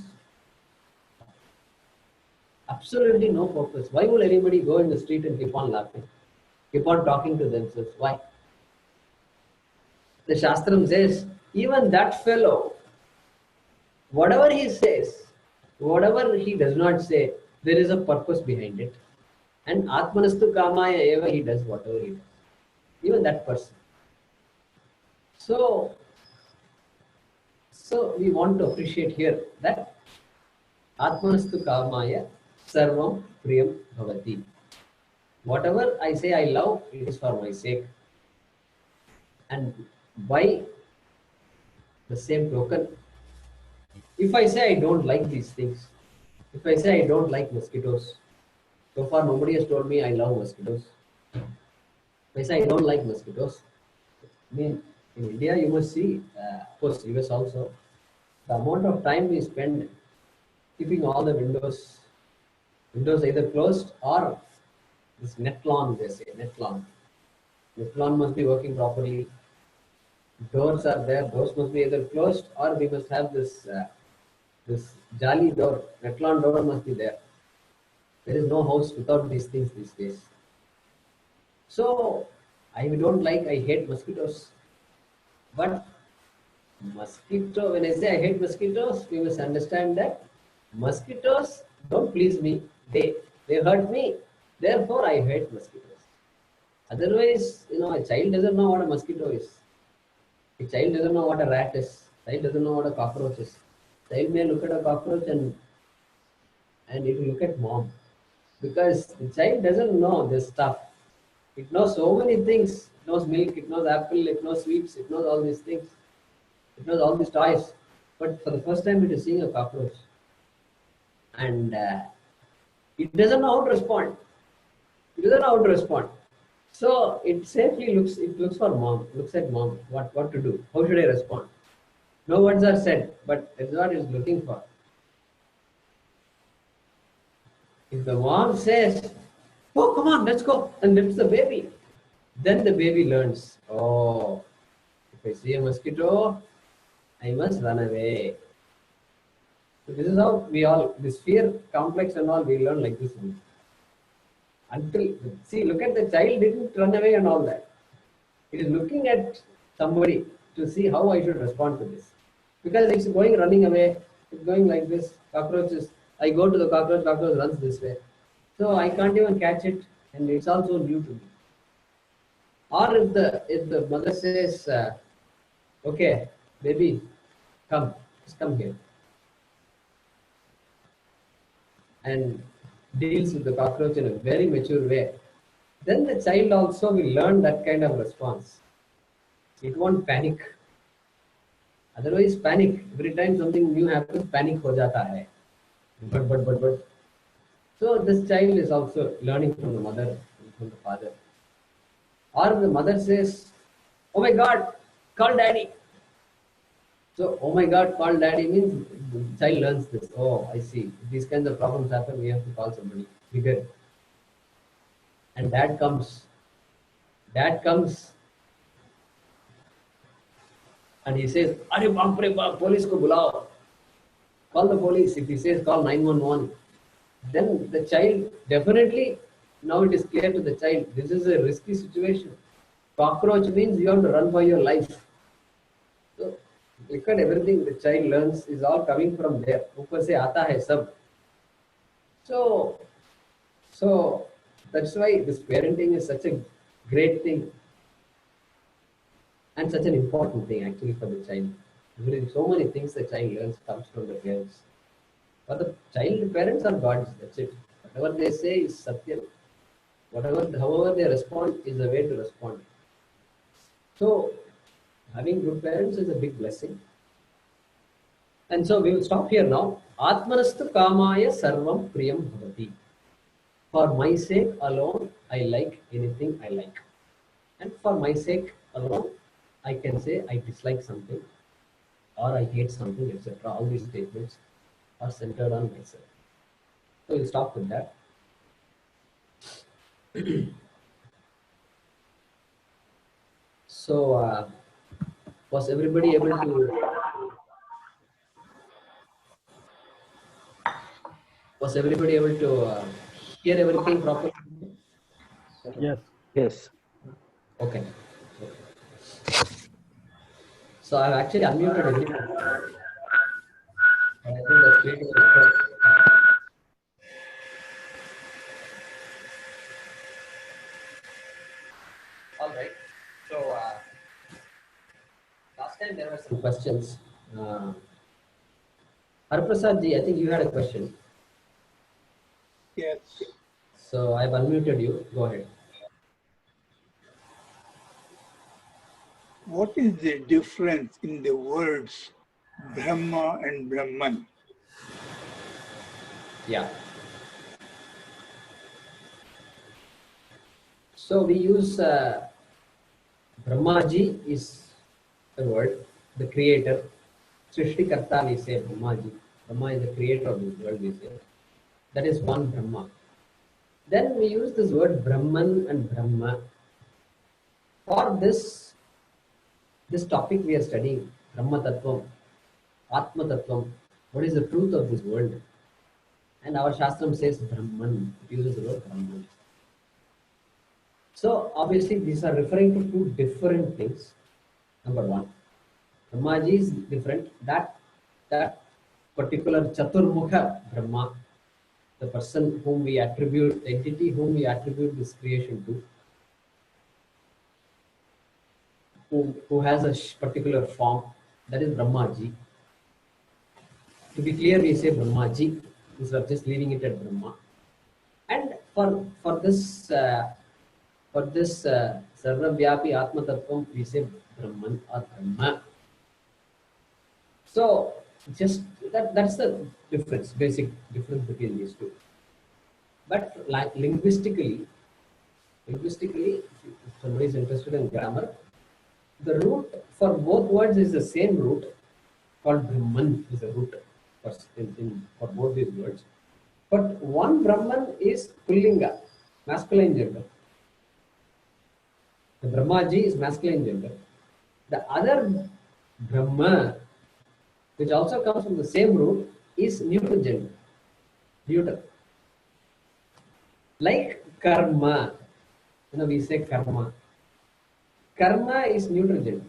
Absolutely no purpose. Why would anybody go in the street and keep on laughing? Keep on talking to themselves? Why? The Shastram says, even that fellow, whatever he says, whatever he does not say, there is a purpose behind it. And Atmanastu Kamaya eva, he does whatever he does. Even that person. So we want to appreciate here that Atmanastu Kamaya Sarvam Priyam Bhavati. Whatever I say I love, it is for my sake. And by the same token, if I say I don't like these things, if I say I don't like mosquitoes, so far nobody has told me I love mosquitoes. If I say I don't like mosquitoes, I mean, in India you must see, of course US also, the amount of time we spend keeping all the windows either closed or this net lawn, they say, net lawn. Net lawn must be working properly. Doors are there, doors must be either closed or we must have this jali door, net lawn door must be there. There is no house without these things these days. So I hate mosquitoes. But when I say I hate mosquitoes, we must understand that mosquitoes don't please me. They hurt me. Therefore, I hate mosquitoes. Otherwise, a child doesn't know what a mosquito is. A child doesn't know what a rat is. A child doesn't know what a cockroach is. A child may look at a cockroach and it will look at mom. Because the child doesn't know this stuff. It knows so many things. It knows milk, it knows apple, it knows sweets, it knows all these things. It knows all these toys. But for the first time, it is seeing a cockroach. and it doesn't know how to respond. It doesn't know how to respond. So it safely looks. It looks for mom. Looks at mom. What to do? How should I respond? No words are said, but that's what it's looking for. If the mom says, "Oh, come on, let's go," and lifts the baby, then the baby learns. Oh, if I see a mosquito, I must run away. So this is how we all, this fear complex and all, we learn like this only. Until, see, look at the child didn't run away and all that. It is looking at somebody to see how I should respond to this. Because it's going running away, it's going like this, cockroaches. I go to the cockroach, cockroach runs this way. So I can't even catch it, and it's also new to me. Or if the mother says, okay, baby, come, just come here, and deals with the cockroach in a very mature way, then the child also will learn that kind of response. It won't panic. Otherwise, panic. Every time something new happens, panic ho jata hai. But. So this child is also learning from the mother and from the father. Or the mother says, "Oh my God, call daddy." So, "Oh my God, call daddy" means the child learns this. Oh, I see. If these kinds of problems happen, we have to call somebody bigger. And dad comes. Dad comes and he says, "Arey baap re baap, police ko bulao." Call the police. If he says call 911, then the child definitely, now it is clear to the child, this is a risky situation. Cockroach means you have to run for your life. So look at everything the child learns is all coming from there. Upar se aata hai sab. So, so that's why this parenting is such a great thing and such an important thing actually for the child. So many things the child learns comes from the parents. For the child, parents are gods. That's it. Whatever they say is satyam. However they respond is the way to respond. So having good parents is a big blessing. And so we will stop here now. Atmanastu kamaya sarvam priyam bhavati. For my sake alone, I like anything I like. And for my sake alone, I can say I dislike something or I hate something, etc. All these statements are centered on myself. So we'll stop with that. So was everybody able to hear everything properly? Yes. Yes. Okay. So I've actually unmuted everything. I think that's creating a record. All right. So last time there were some questions. Harprasad ji, I think you had a question. Yes. So I've unmuted you. Go ahead. What is the difference in the words Brahma and Brahman? Yeah. So we use Brahmaji is the word, the creator. Srishtikarta we say Brahmaji. Brahma is the creator of this world, we say. That is one Brahma. Then we use this word Brahman and Brahma. For this topic we are studying, Brahma Tattvam, Atma Tattvam, what is the truth of this world? And our Shastram says Brahman, it uses the word Brahman. So obviously these are referring to two different things. Number one, Brahmaji is different. That particular Chaturmukha Brahma, the person whom we attribute, the entity whom we attribute this creation to, who has a particular form, that is Brahmaji. To be clear, we say Brahmaji instead of just leaving it at Brahma. And for this Sarvavyapi Atma Tattvam, we say Brahman or Brahma. So just that's the difference, basic difference between these two. But like linguistically, if somebody is interested in grammar, the root for both words is the same root, called Brahman is the root for both these words. But one Brahman is Pullinga, masculine gender. The Brahmaji is masculine gender. The other Brahma, which also comes from the same root, is neuter gender. Neuter. Like karma. We say karma. Karma is neuter gender.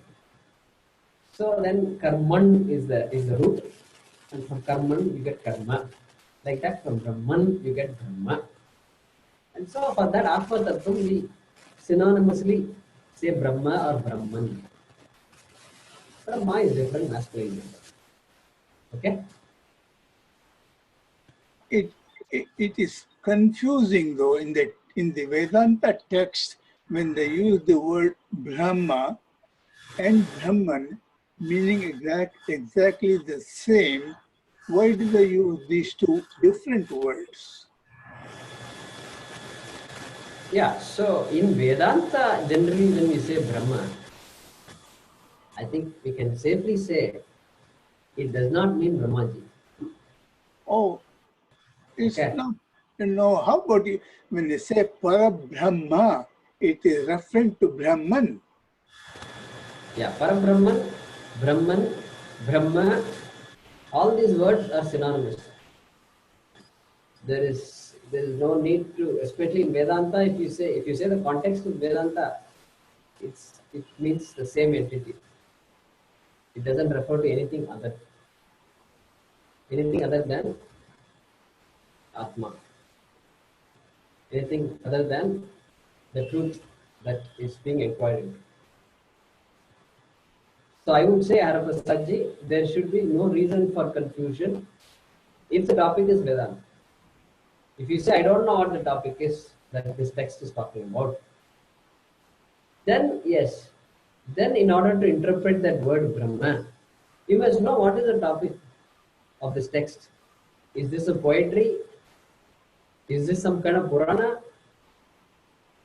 So then karman is the root. And from karman you get karma. Like that, from Brahman you get Brahma. And so for that Atma Tattvam we synonymously say Brahma or Brahman. Brahma is different masculine gender. Okay? It is confusing though in the Vedanta text when they use the word Brahma and Brahman meaning exactly the same. Why do they use these two different words? Yeah, so in Vedanta, generally when we say Brahma, I think we can safely say it does not mean Brahmaji. Oh, it's Okay. not. How about you? When they say Parabrahma, it is referring to Brahman. Yeah, Parabrahman, Brahman, Brahma, all these words are synonymous. There is no need to, especially in Vedanta, if you say the context of Vedanta, it means the same entity. It doesn't refer to anything other than Atma. Anything other than the truth that is being inquired into. So I would say, Haraprasadji, there should be no reason for confusion if the topic is Vedanta. If you say, I don't know what the topic is that this text is talking about, then yes, then in order to interpret that word Brahma, you must know what is the topic of this text. Is this a poetry? Is this some kind of Purana?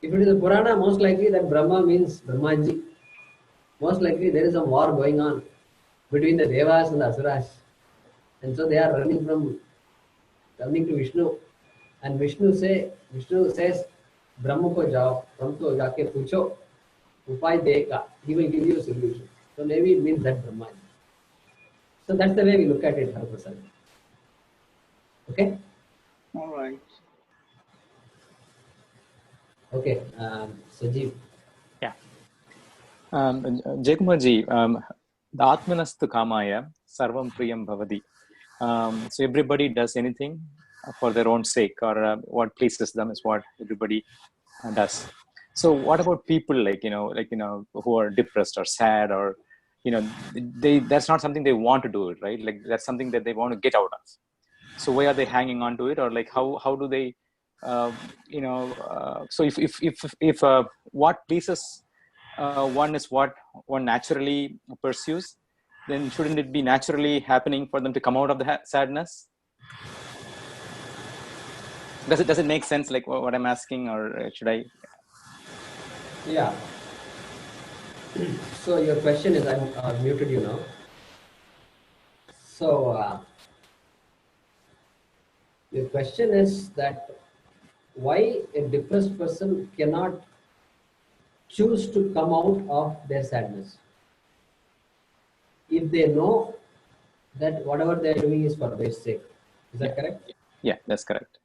If it is a Purana, most likely that Brahma means Brahmaji. Most likely there is a war going on between the Devas and the Asuras. And so they are running to Vishnu. And Vishnu says, Brahma ko jao, Brahma ko jaake pucho, upay deka. He will give you a solution. So maybe it means that Brahmaji. So that's the way we look at it, Haraprasad. Okay? All right. Okay, Sajeev. Yeah. Jayakumar ji, the Atmanastu Kamaya, Sarvam Priyam Bhavadi. So everybody does anything for their own sake, or what pleases them is what everybody does. So what about people who are depressed or sad, or that's not something they want to do it, right? Like that's something that they want to get out of. So why are they hanging on to it, or like how do they so if what pleases one is what one naturally pursues, then shouldn't it be naturally happening for them to come out of the sadness? Does it make sense, like what I'm asking, or should I? Yeah. So your question is, I'm muted you now. So your question is that why a depressed person cannot choose to come out of their sadness if they know that whatever they are doing is for their sake. Is that correct? Yeah, that's correct.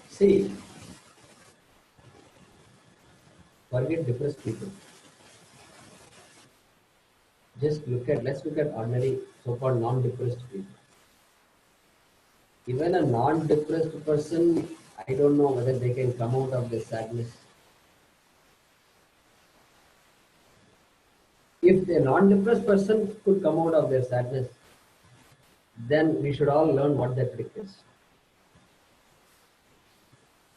See, forget depressed people. Let's look at ordinary so-called non-depressed people. Even a non-depressed person, I don't know whether they can come out of their sadness. If a non-depressed person could come out of their sadness, then we should all learn what that trick is.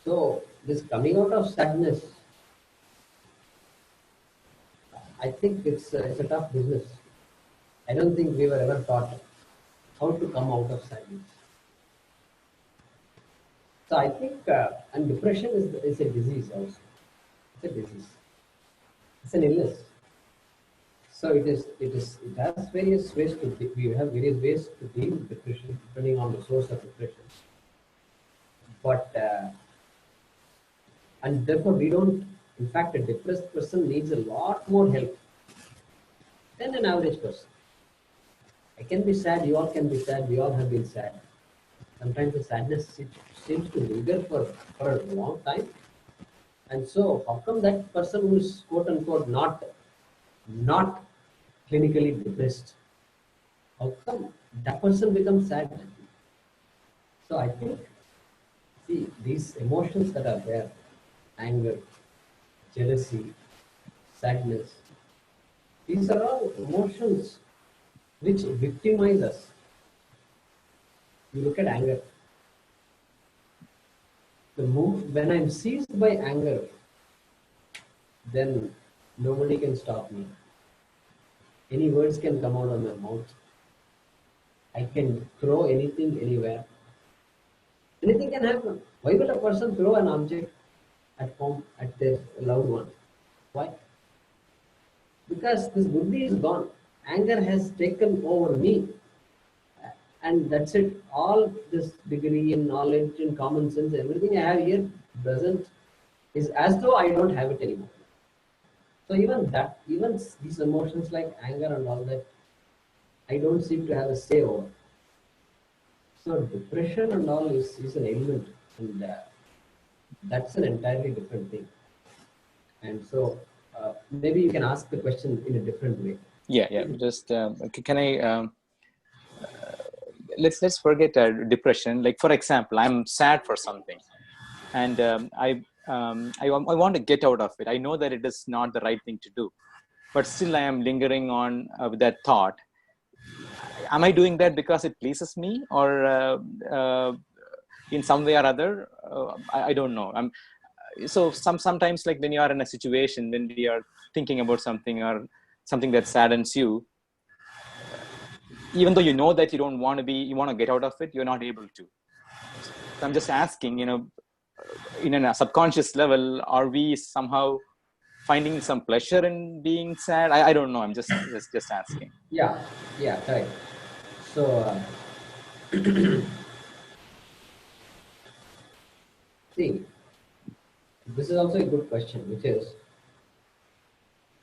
So this coming out of sadness, I think it's a tough business. I don't think we were ever taught how to come out of sadness. So I think, and depression is a disease also. It's a disease. It's an illness. So it has various ways to we have various ways to deal with depression depending on the source of depression. But and therefore we don't. In fact, a depressed person needs a lot more help than an average person. I can be sad. You all can be sad. We all have been sad. Sometimes the sadness seems to linger for a long time. And so, how come that person who is quote unquote not clinically depressed, how come that person becomes sad? So I think, see, these emotions that are there, anger, jealousy, sadness, these are all emotions which victimize us. You look at anger. When I'm seized by anger, then nobody can stop me. Any words can come out of my mouth. I can throw anything anywhere. Anything can happen. Why will a person throw an object at home at their loved one? Why? Because this buddhi is gone. Anger has taken over me. And that's it. All this degree in knowledge and common sense, everything I have here present is as though I don't have it anymore. So even these emotions like anger and all that, I don't seem to have a say over. So depression and all is an element, and that's an entirely different thing. And so maybe you can ask the question in a different way. Yeah. Just can I? Let's forget depression. Like for example, I'm sad for something, and I want to get out of it. I know that it is not the right thing to do, but still I am lingering on with that thought. Am I doing that because it pleases me, or in some way or other? I don't know. So sometimes, like when you are in a situation when we are thinking about something or something that saddens you, even though you know that you don't want to be, you want to get out of it, you're not able to. So I'm just asking, in a subconscious level, are we somehow finding some pleasure in being sad? I don't know. I'm just asking. Yeah, correct. So see, this is also a good question, which is,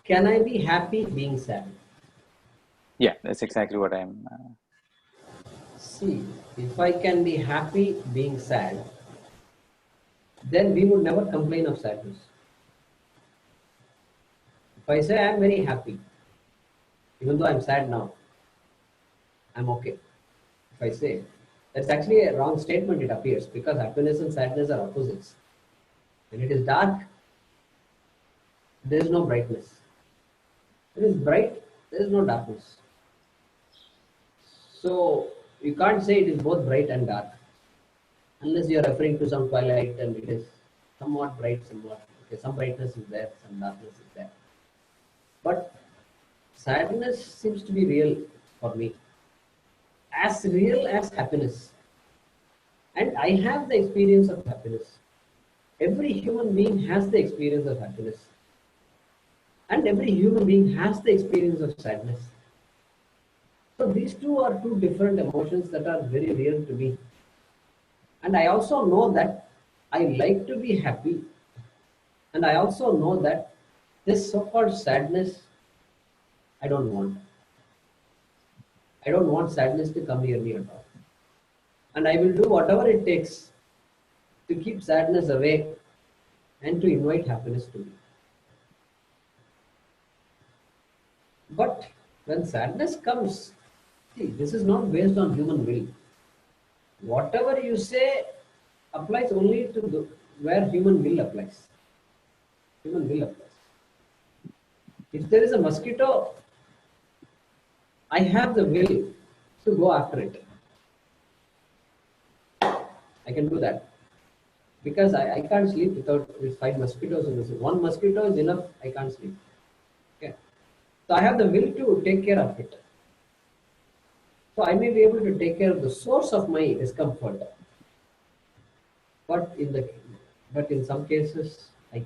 can I be happy being sad? Yeah, that's exactly what I'm. See, if I can be happy being sad, then we would never complain of sadness. If I say I'm very happy, even though I'm sad now, I'm okay. If I say, that's actually a wrong statement, it appears, because happiness and sadness are opposites. When it is dark, there is no brightness. When it is bright, there is no darkness. So you can't say it is both bright and dark, unless you are referring to some twilight and it is somewhat bright, somewhat. Okay, some brightness is there, some darkness is there. But sadness seems to be real for me, as real as happiness. And I have the experience of happiness. Every human being has the experience of happiness. And every human being has the experience of sadness. So these two are two different emotions that are very real to me. And I also know that I like to be happy. And I also know that this so-called sadness, I don't want. I don't want sadness to come near me at all. And I will do whatever it takes to keep sadness away and to invite happiness to me. But when sadness comes, see, this is not based on human will. Whatever you say applies only to where human will applies. Human will applies. If there is a mosquito, I have the will to go after it. I can do that. Because I can't sleep without 5 mosquitoes in this. One mosquito is enough, I can't sleep. Okay. So I have the will to take care of it. So I may be able to take care of the source of my discomfort, but in some cases I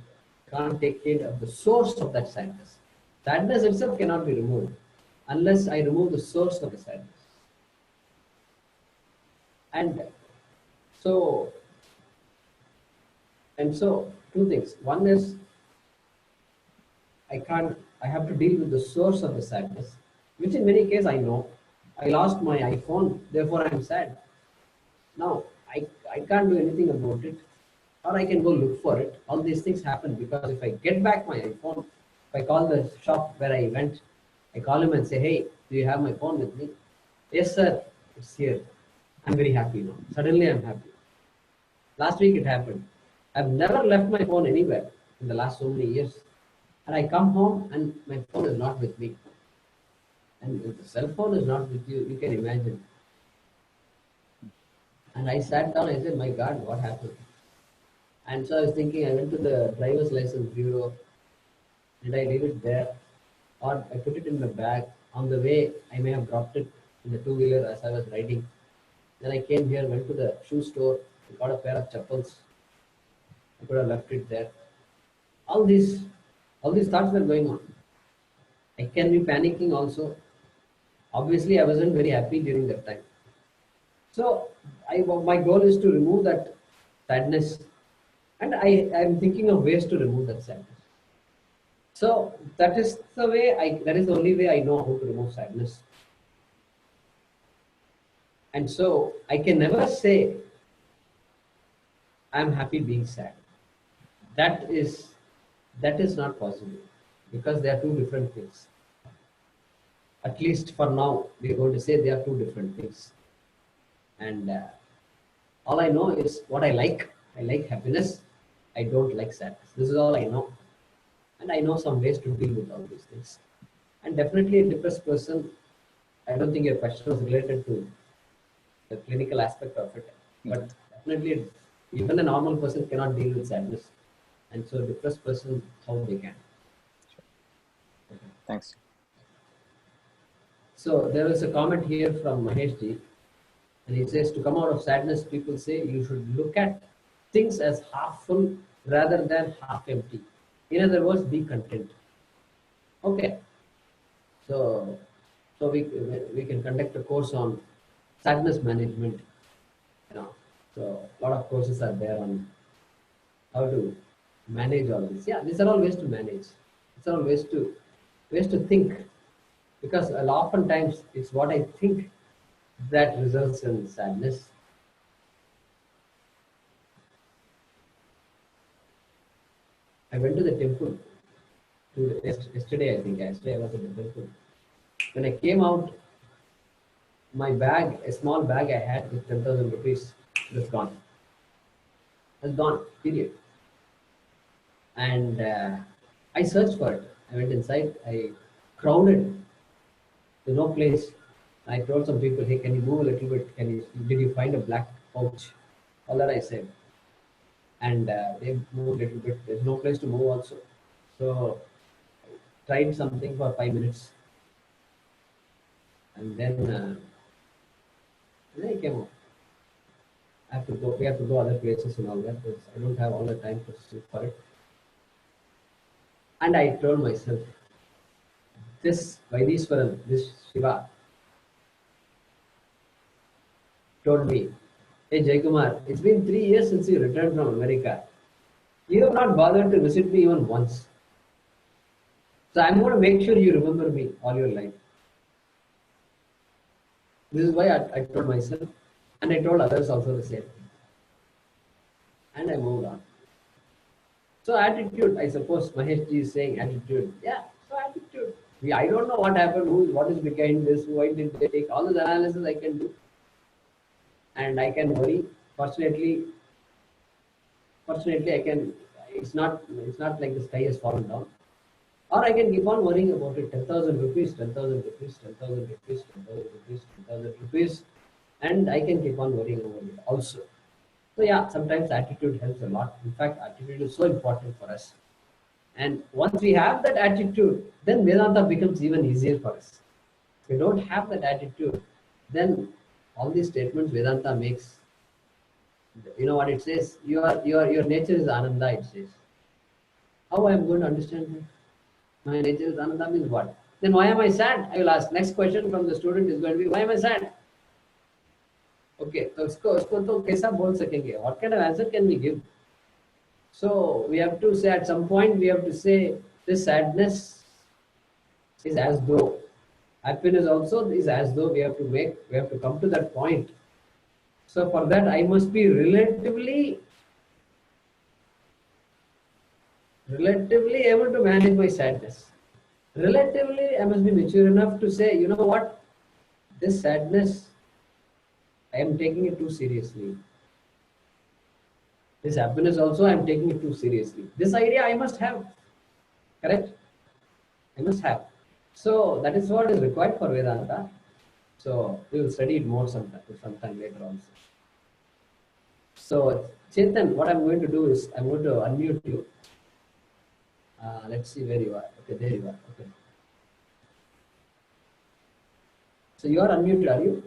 can't take care of the source of that sadness. Sadness itself cannot be removed unless I remove the source of the sadness. And so two things. One is I have to deal with the source of the sadness, which in many cases I know. I lost my iPhone, therefore I'm sad. Now I can't do anything about it, or I can go look for it. All these things happen because if I get back my iPhone, if I call the shop where I went, I call him and say, hey, do you have my phone with me? Yes, sir, it's here. I'm very happy now. Suddenly I'm happy. Last week it happened. I've never left my phone anywhere in the last so many years. And I come home and my phone is not with me. And if the cell phone is not with you, you can imagine. And I sat down, I said, my God, what happened? And so I was thinking, I went to the driver's license bureau. Did I leave it there? Or I put it in my bag. On the way, I may have dropped it in the two-wheeler as I was riding. Then I came here, went to the shoe store, got a pair of chappals. I could have left it there. All these thoughts were going on. I can be panicking also. Obviously, I wasn't very happy during that time. So my goal is to remove that sadness, and I am thinking of ways to remove that sadness. So that is the only way I know how to remove sadness. And so I can never say I'm happy being sad. That is not possible because they are two different things. At least for now, we are going to say they are two different things. And all I know is what I like. I like happiness. I don't like sadness. This is all I know. And I know some ways to deal with all these things. And definitely a depressed person, I don't think your question was related to the clinical aspect of it. But definitely even a normal person cannot deal with sadness. And so a depressed person, how they can. Okay. Thanks. So there is a comment here from Mahesh ji. And he says, to come out of sadness, people say you should look at things as half full rather than half empty. In other words, be content. Okay. So we can conduct a course on sadness management. So a lot of courses are there on how to manage all this. Yeah, these are all ways to manage. These are all ways to think. Because oftentimes it's what I think that results in sadness. I went to the temple yesterday, I think. Yesterday I was at the temple. When I came out, my bag, a small bag I had with 10,000 rupees, was gone. It was gone, period. And I searched for it. I went inside, I crowded. There's no place. I told some people, hey, can you move a little bit? Did you find a black pouch? All that I said. And they moved a little bit. There's no place to move also. So I tried something for 5 minutes. And then I came out. We have to go other places and all that. I don't have all the time to sit for it. And I told myself, this Vaidiswaran, this Shiva, told me, hey Jayakumar, it's been 3 years since you returned from America. You have not bothered to visit me even once. So I'm going to make sure you remember me all your life. This is why I told myself, and I told others also the same. And I moved on. So attitude, I suppose Mahesh ji is saying attitude. Yeah, so attitude. I don't know what happened, what is behind this, why did they take all this analysis I can do. And I can worry. Fortunately I can, it's not like the sky has fallen down. Or I can keep on worrying about it. 10,000 rupees, 10,000 rupees, 10,000 rupees, 10,000 rupees, 10,000 rupees. And I can keep on worrying about it also. So yeah, sometimes attitude helps a lot. In fact, attitude is so important for us. And once we have that attitude, then Vedanta becomes even easier for us. If we don't have that attitude, then all these statements Vedanta makes, you know what it says? Your nature is Ananda, it says. How I am going to understand that? My nature is Ananda means what? Then why am I sad? I will ask. Next question from the student is going to be, why am I sad? Okay, so usko to kaisa bol sakenge? What kind of answer can we give? So we have to say, at some point we have to say, this sadness is as though, happiness also is as though. We have to come to that point. So for that I must be relatively able to manage my sadness. Relatively I must be mature enough to say, you know what, this sadness, I am taking it too seriously. This happiness also I am taking it too seriously. This idea I must have. Correct? I must have. So that is what is required for Vedanta. So we will study it more sometime later also. So Chetan, what I'm going to do is I'm going to unmute you. Let's see where you are. Okay, there you are. Okay. So you are unmuted, are you?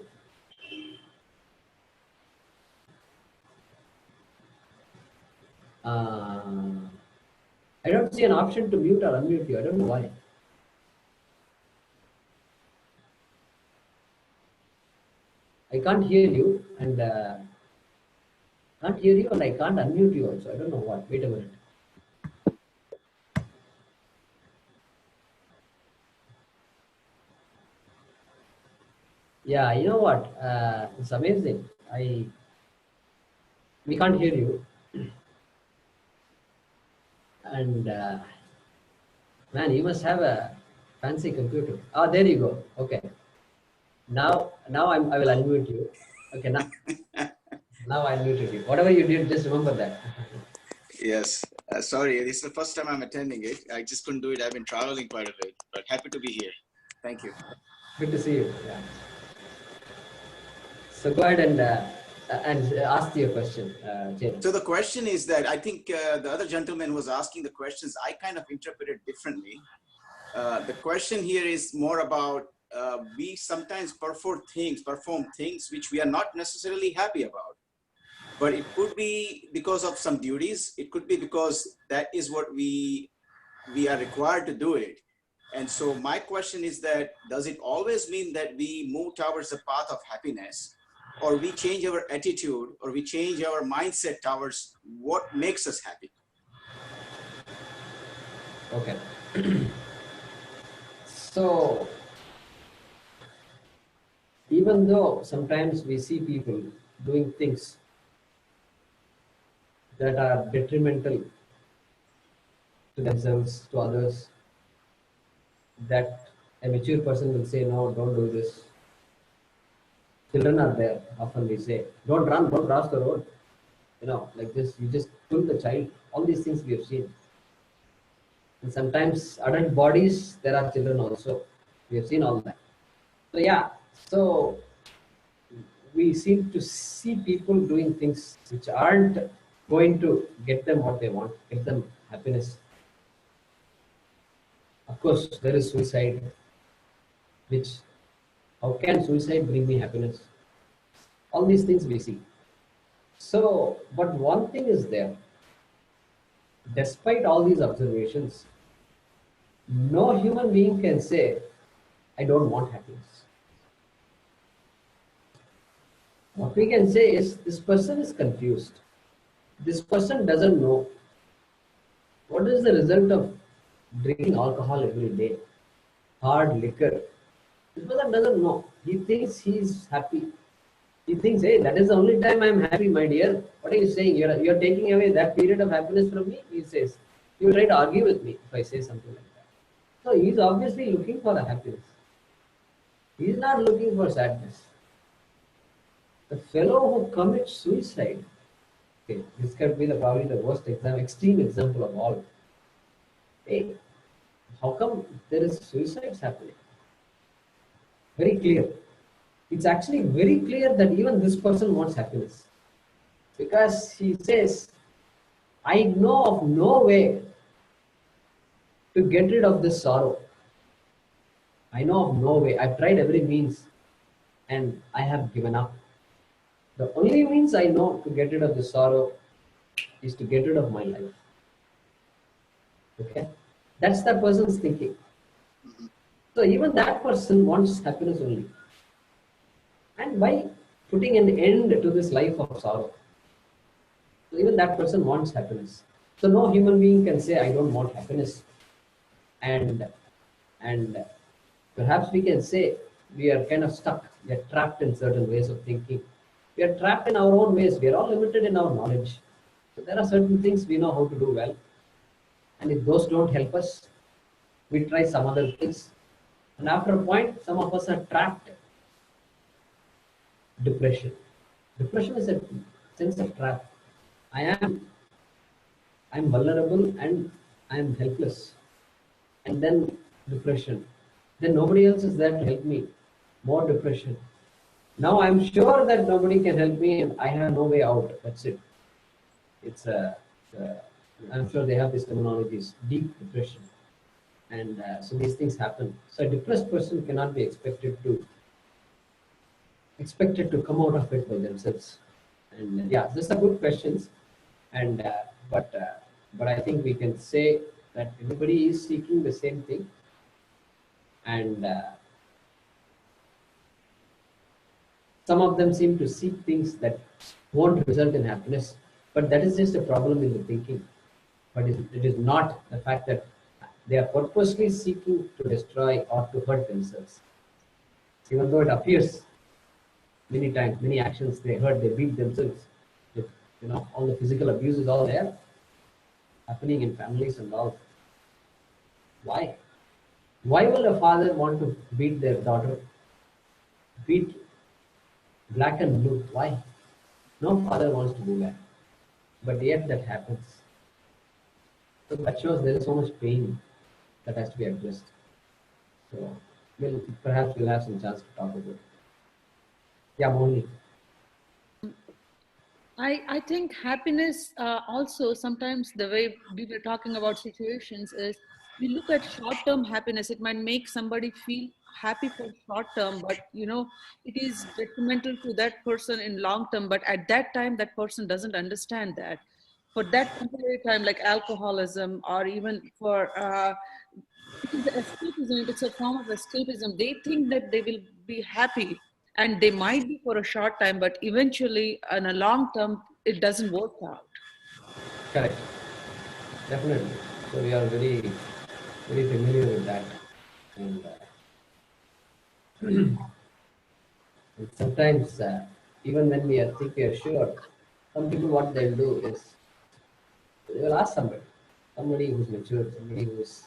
I don't see an option to mute or unmute you. I don't know why. I can't hear you, and I can't unmute you also. I don't know what. Wait a minute. Yeah, you know what? It's amazing. We can't hear you, and man, you must have a fancy computer. Ah, there you go. Okay. Now I will unmute you. Okay, now I unmuted you. Whatever you did, just remember that. Yes. Sorry, this is the first time I'm attending it. I just couldn't do it. I've been traveling quite a bit, but happy to be here. Thank you. Good to see you. Yeah. So go ahead and ask your question, James. So the question is that I think the other gentleman was asking the questions. I kind of interpreted differently. The question here is more about we sometimes perform things which we are not necessarily happy about. But it could be because of some duties. It could be because that is what we are required to do it. And so my question is that, does it always mean that we move towards the path of happiness, or we change our attitude, or we change our mindset towards what makes us happy? Okay. So, even though sometimes we see people doing things that are detrimental to themselves, to others, that a mature person will say, no, don't do this. Children are there, often we say, don't run, don't cross the road. You know, like this, you just pull the child. All these things we have seen. And sometimes adult bodies, there are children also. We have seen all that. So yeah, so we seem to see people doing things which aren't going to get them what they want, get them happiness. Of course, there is suicide, which, how can suicide bring me happiness? All these things we see. So, but one thing is there. Despite all these observations, no human being can say, I don't want happiness. What we can say is, this person is confused. This person doesn't know. What is the result of drinking alcohol every day? Hard liquor. This person doesn't know. He thinks he's happy. He thinks, hey, that is the only time I'm happy, my dear. What are you saying? You're taking away that period of happiness from me? He says. You will try to argue with me if I say something like that. So he's obviously looking for a happiness. He's not looking for sadness. The fellow who commits suicide, okay, this can be probably the worst extreme example of all. Hey, how come there is suicides happening? Very clear. It's actually very clear that even this person wants happiness. Because he says, I know of no way to get rid of this sorrow. I know of no way. I've tried every means. and I have given up. The only means I know to get rid of the sorrow is to get rid of my life. Okay? That's that person's thinking. So even that person wants happiness only. And by putting an end to this life of sorrow, so even that person wants happiness. So no human being can say, I don't want happiness. And perhaps we can say we are kind of stuck. We are trapped in certain ways of thinking. We are trapped in our own ways. We are all limited in our knowledge. So there are certain things we know how to do well. And if those don't help us, we try some other things. And after a point, some of us are trapped. Depression. Depression is a sense of trap. I'm vulnerable and I'm helpless. And then depression. Then nobody else is there to help me. More depression. Now I'm sure that nobody can help me and I have no way out. That's it. It's I'm sure they have these terminologies, deep depression. And so these things happen. So a depressed person cannot be expected to come out of it by themselves. And yeah, these are good questions. And but I think we can say that everybody is seeking the same thing. And some of them seem to seek things that won't result in happiness, but that is just a problem in the thinking. But it is not the fact that they are purposely seeking to destroy or to hurt themselves. Even though it appears many times, many actions they hurt, they beat themselves. All the physical abuse is all there, happening in families and all. Why? Why will a father want to beat their daughter? Beat black and blue. Why? No father wants to do that. But yet that happens. So that shows there is so much pain that has to be addressed. So perhaps we'll have some chance to talk about it. Yeah, Moni. I think happiness also sometimes the way we were talking about situations is we look at short-term happiness. It might make somebody feel happy for short term, but it is detrimental to that person in long term. But at that time, that person doesn't understand that. For that temporary time, like alcoholism, or even for it is escapism. It's a form of escapism. They think that they will be happy, and they might be for a short time, but eventually, in a long term, it doesn't work out. Correct. Definitely. So we are very, very familiar with that. And, and sometimes, even when we are sure, some people what they'll do is they will ask somebody who's mature, somebody who's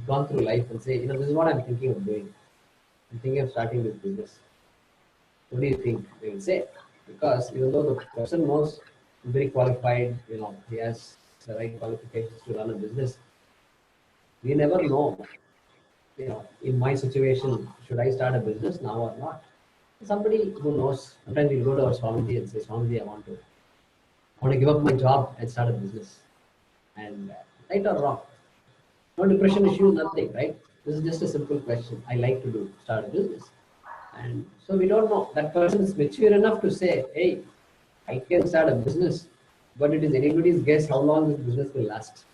gone through life and say, this is what I'm thinking of doing. I'm thinking of starting this business. What do you think? They will say, because even though the person knows very qualified, he has the right qualifications to run a business, we never know, in my situation, should I start a business now or not? Somebody who knows, sometimes we'll go to our Swamiji and say, Swamiji, I want to give up my job and start a business. And right or wrong? No depression issue, nothing, right? This is just a simple question. I like to start a business. And so we don't know. That person is mature enough to say, hey, I can start a business, but it is anybody's guess how long this business will last.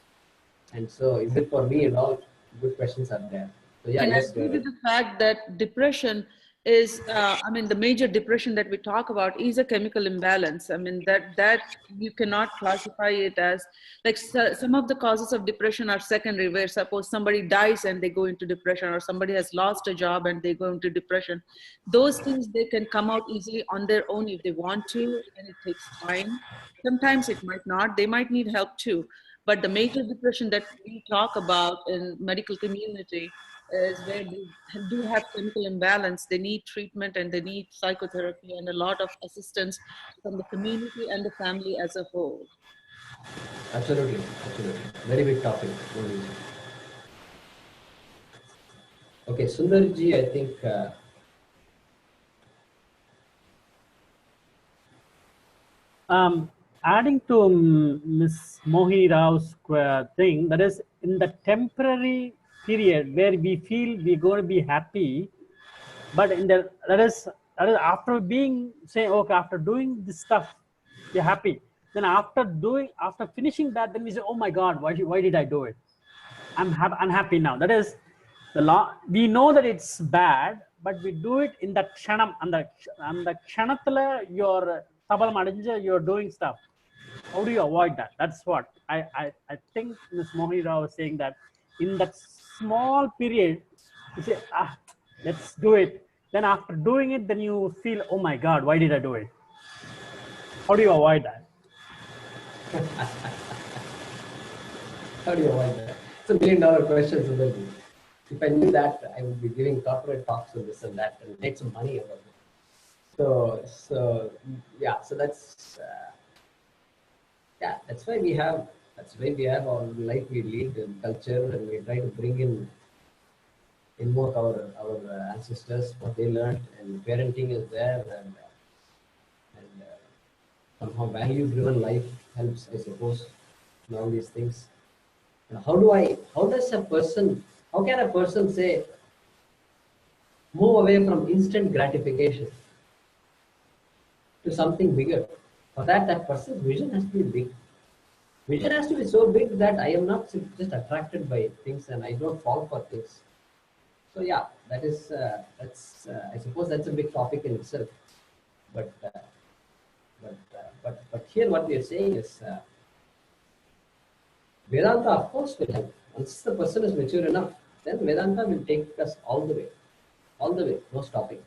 And so is it for me and all? Good questions are there. So yeah, and yes. I agree with the fact that depression is, the major depression that we talk about is a chemical imbalance. That you cannot classify it as, like, some of the causes of depression are secondary, where suppose somebody dies and they go into depression, or somebody has lost a job and they go into depression. Those things, they can come out easily on their own if they want to, and it takes time. Sometimes it might not, they might need help too. But the major depression that we talk about in medical community is where they do have chemical imbalance. They need treatment and they need psychotherapy and a lot of assistance from the community and the family as a whole. Absolutely. Very big topic. Okay, Sundarji, I think. Adding to Miss Mohini Rao's thing, that is, in the temporary period where we feel we're going to be happy, but that is That is after being saying, okay, after doing this stuff, you're happy. Then after finishing that, then we say, oh my God, why did I do it? I'm unhappy now. That is the law. We know that it's bad, but we do it in that kshanam, and the kshanathala you're doing stuff. How do you avoid that? That's what I think Ms. Mohira was saying, that in that small period, you say, let's do it. Then after doing it, then you feel, oh my God, why did I do it? How do you avoid that? How do you avoid that? It's $1 million question, Sundar. If I knew that, I would be giving corporate talks on this and that and make some money out of it. So yeah, so that's why we have our life we lead in culture, and we try to bring invoke our ancestors, what they learned, and parenting is there, and somehow value-driven life helps, I suppose, in all these things. How can a person say, move away from instant gratification to something bigger? For that person's vision has to be big. Vision has to be so big that I am not just attracted by things and I don't fall for things. So yeah, that's I suppose that's a big topic in itself. But here what we are saying is Vedanta, of course, will help. Once the person is mature enough, then Vedanta will take us all the way, no stopping.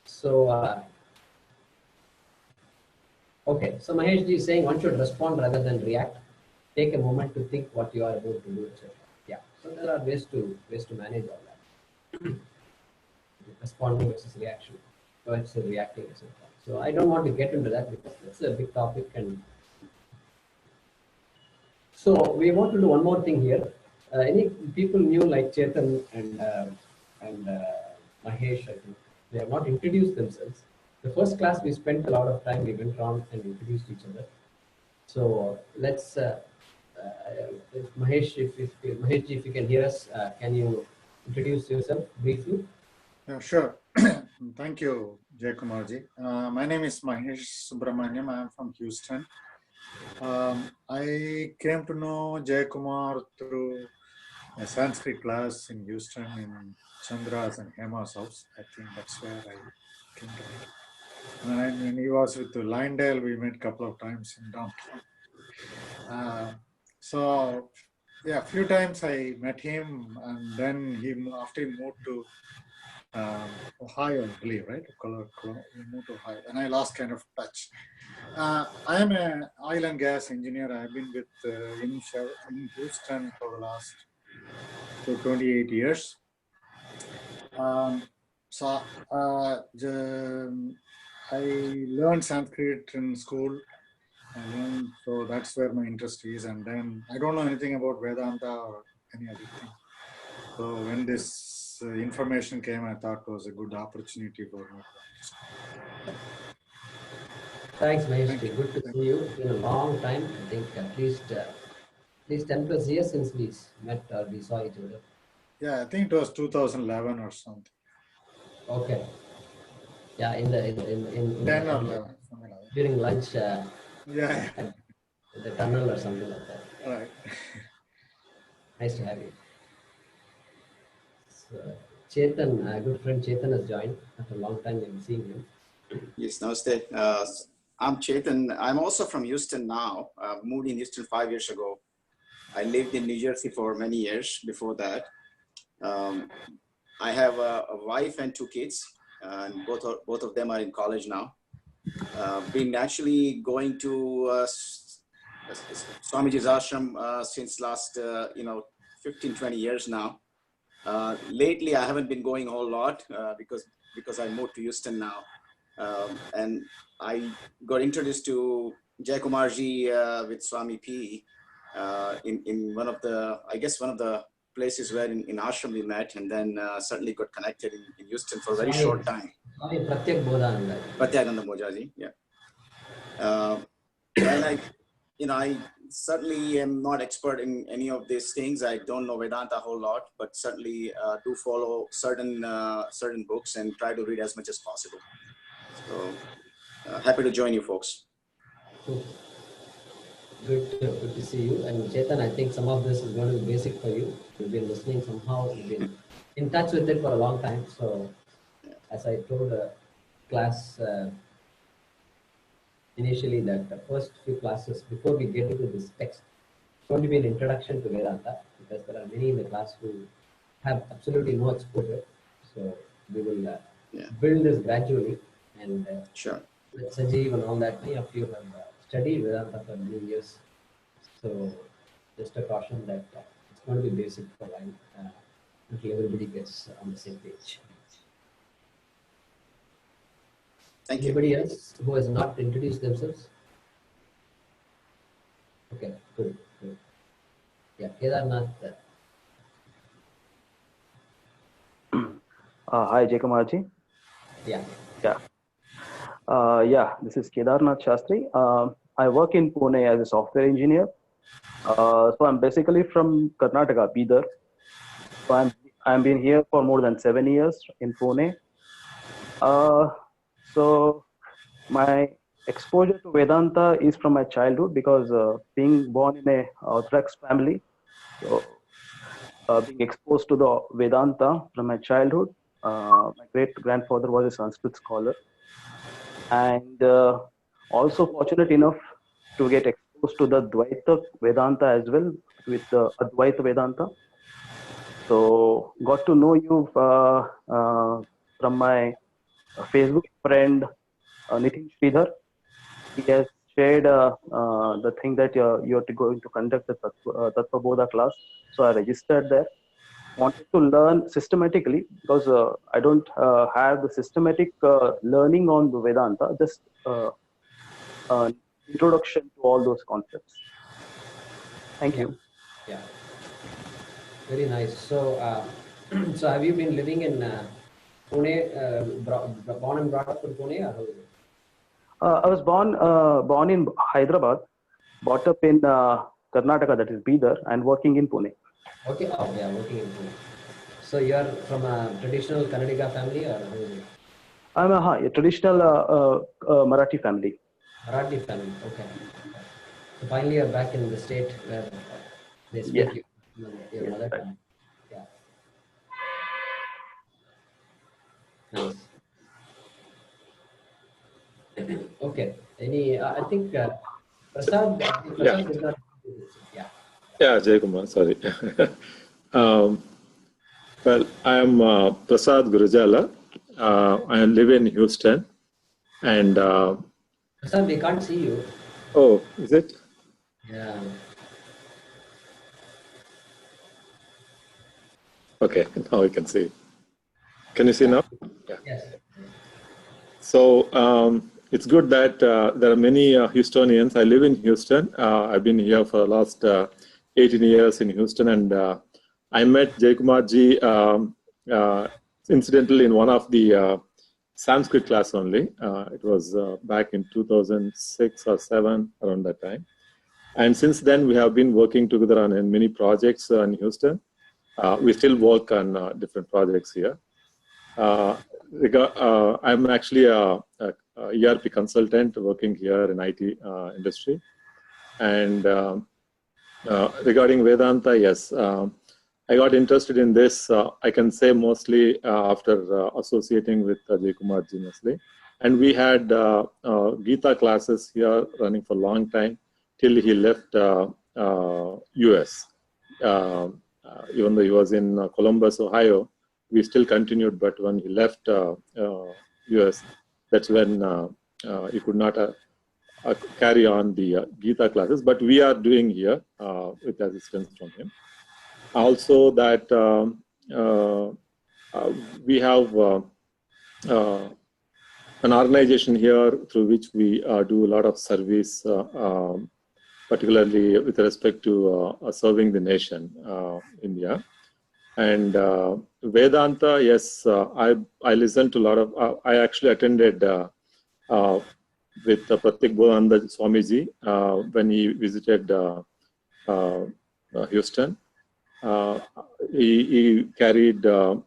So, okay, so Mahesh ji is saying one should respond rather than react. Take a moment to think what you are about to do, etc. Yeah, so there are ways to manage all that. Responding versus reaction, versus reacting, etc. So I don't want to get into that because that's a big topic, and so we want to do one more thing here. Any people new like Chetan and Mahesh, I think they have not introduced themselves. The first class we spent a lot of time. We went around and introduced each other. So let's Mahesh, if you can hear us, can you introduce yourself briefly? Yeah, sure. Thank you, Jayakumar ji. My name is Mahesh Subramaniam. I am from Houston. I came to know Jayakumar through a Sanskrit class in Houston in Chandra's and Hema's house. I think that's where I came to meet. And when he was with Lyndale, we met a couple of times in downtown. So yeah, a few times I met him, and then after he moved to Ohio, I believe, right? He moved to Ohio, and I lost kind of touch. I am an oil and gas engineer. I've been with in Houston for the last 28 years. I learned Sanskrit in school, so that's where my interest is. And then I don't know anything about Vedanta or any other thing. So when this information came, I thought it was a good opportunity for me to understand. Thanks, Mahesh. Good to see you. It's been a long time. I think at least 10+ years since we met or we saw each other. Yeah, I think it was 2011 or something. Okay. Yeah, in 10 or 11, something like that. during lunch. Yeah. At the tunnel or something like that. All right. Nice to have you. So, Chetan, a good friend Chetan has joined after a long time. We've seen him. Yes, namaste. I'm Chetan. I'm also from Houston now. Moved in Houston 5 years ago. I lived in New Jersey for many years before that. I have a wife and 2 kids, and both of them are in college now. Been actually going to Swamiji's ashram since last 15, 20 years now. Lately, I haven't been going a whole lot because I moved to Houston now. And I got introduced to Jayakumar ji with Swami P in one of the places where in ashram we met, and then certainly got connected in Houston for a very short time. Tattvabodha. Pratyaganda Moja ji, yeah. And I certainly am not expert in any of these things. I don't know Vedanta a whole lot, but certainly do follow certain books and try to read as much as possible. So happy to join you folks. Cool. Good to see you. And Chetan, I think some of this is going to be basic for you. You've been listening somehow. You've been in touch with it for a long time. So as I told class initially, that the first few classes before we get into this text, it's going to be an introduction to Vedanta, because there are many in the class who have absolutely no exposure. So we will build this gradually, and sure. With Sanjeev and all that, many of you have studied Vedanta for many years. So just a caution that it's going to be basic for a while until everybody gets on the same page. Thank you. Anybody else who has not introduced themselves? Okay, good. Yeah, Kedarnath. Hi, Jayakumar ji. Yeah. This is Kedarnath Shastri. I work in Pune as a software engineer. So I'm basically from Karnataka, Bidar. So I'm been here for more than 7 years in Pune. So my exposure to Vedanta is from my childhood, because being born in a Orthodox family, so being exposed to the Vedanta from my childhood. My great grandfather was a Sanskrit scholar, and also fortunate enough to get exposed to the Advaita Vedanta as well, with the Advaita Vedanta. So got to know you from my Facebook friend Nitin Sridhar. He has shared the thing that you're going to conduct the Tattvabodha class. So I registered there. Wanted to learn systematically, because I don't have the systematic learning on the Vedanta, just introduction to all those concepts. Thank you. Yeah. Very nice. So, so have you been living in Pune, born and brought up in Pune, or how is it? I was born in Hyderabad, brought up in Karnataka, that is Bidar, and working in Pune. Okay. Oh, yeah, working in Pune. So you are from a traditional Kannadiga family, or how is it? I'm a traditional Marathi family. Marathi family. Okay. So finally, you're back in the state where they speak your mother tongue. Yeah. Nice. Okay. I think Prasad did not. Yeah, Jayakumar, sorry. Well, I am Prasad Gurujala. I live in Houston. And Prasad, we can't see you. Oh, is it? Yeah. Okay, now we can see. Can you see now? Yeah. Yes. So it's good that there are many Houstonians. I live in Houston. I've been here for the last 18 years in Houston, and I met Jayakumar ji incidentally in one of the Sanskrit class only. It was back in 2006 or 7, around that time. And since then, we have been working together on many projects in Houston. We still work on different projects here. I'm actually a ERP consultant working here in IT industry. And regarding Vedanta, yes, I got interested in this, I can say mostly after associating with Jayakumar ji mostly. And we had Gita classes here running for a long time till he left US. Even though he was in Columbus, Ohio, we still continued, but when he left US, that's when he could not carry on the Gita classes, but we are doing here with assistance from him. Also that we have an organization here through which we do a lot of service, particularly with respect to serving the nation, India. And Vedanta, yes, I listened to a lot of, I actually attended with Pratik Bodhananda Swamiji when he visited Houston. He carried the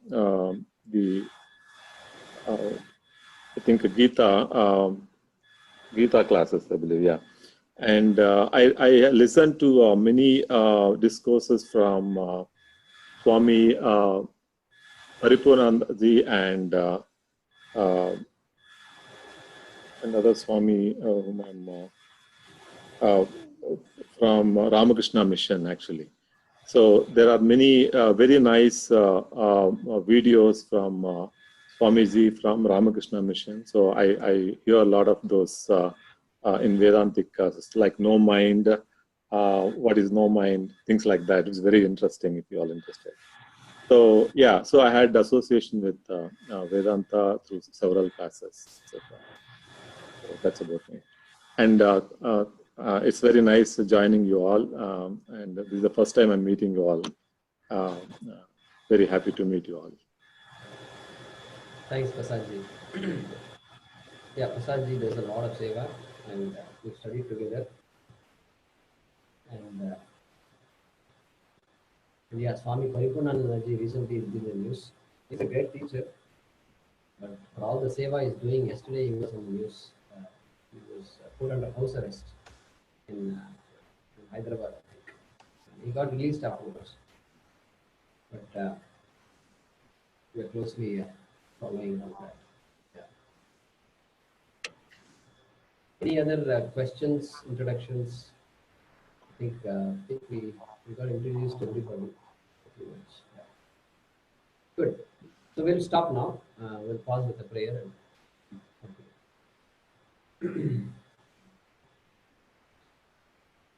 I think Gita classes, I believe, yeah. And I listened to many discourses from Swami Paripurnandaji and another Swami whom I'm from Ramakrishna Mission, actually. So there are many very nice videos from Swamiji from Ramakrishna Mission. So I hear a lot of those in Vedantic, like no mind, what is no mind, things like that. It's very interesting if you are interested. So yeah, so I had association with Vedanta through several classes. So that's about me. And it's very nice joining you all. And this is the first time I'm meeting you all. Very happy to meet you all. Thanks, Prasadji. Yeah, Prasadji does a lot of seva, and we studied together. And yeah, Swami Paripurnandaji recently has been in the news. He's a great teacher, but for all the seva he's doing, yesterday he was on the news. He was put under house arrest in Hyderabad, I think. He got released afterwards. But we are closely following on that. Yeah. Any other questions, introductions? I think we got introduced to everybody pretty much. Yeah. Good. So we'll stop now. We'll pause with a prayer.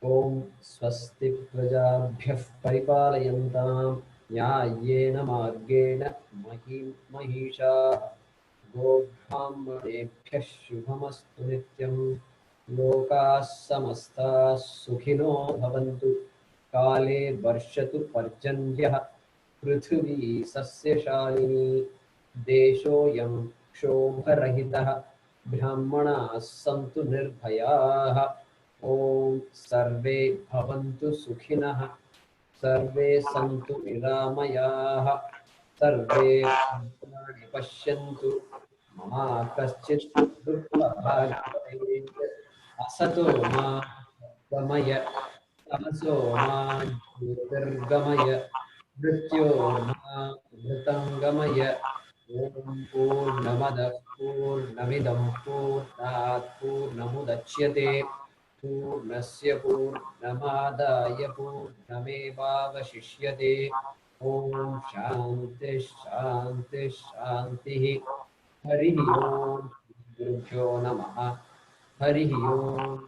Om Swasti Prajabhyah Paripalayamtam Nyayena Margena Mahisha Gobhammanebhyah Shubhamastu Nityam Lokas Samastas Sukhino Bhavantu Kale Varshatu Parjanyah Prithvi Sasyashalini Deshoyam Shobharahitah Brahmanas Santu Nirbhayaः Om Sarve Bhavantu Sukhinah Sarve Santu Niramayaः Sarve Bhadrani Pashyantu Ma Kaschit Dukkhabhagavate Asato Ma Gamaya Tamaso Ma Jyotirgamaya Mrityorma Mritangamaya Om Purnamadah Purnamidam Purnat Purnamudachyate Purnasya Purnamadaya Purnamevavashishyate Om Shanti Shanti Shanti Hari Om Gurubhyo Namaha Hari Om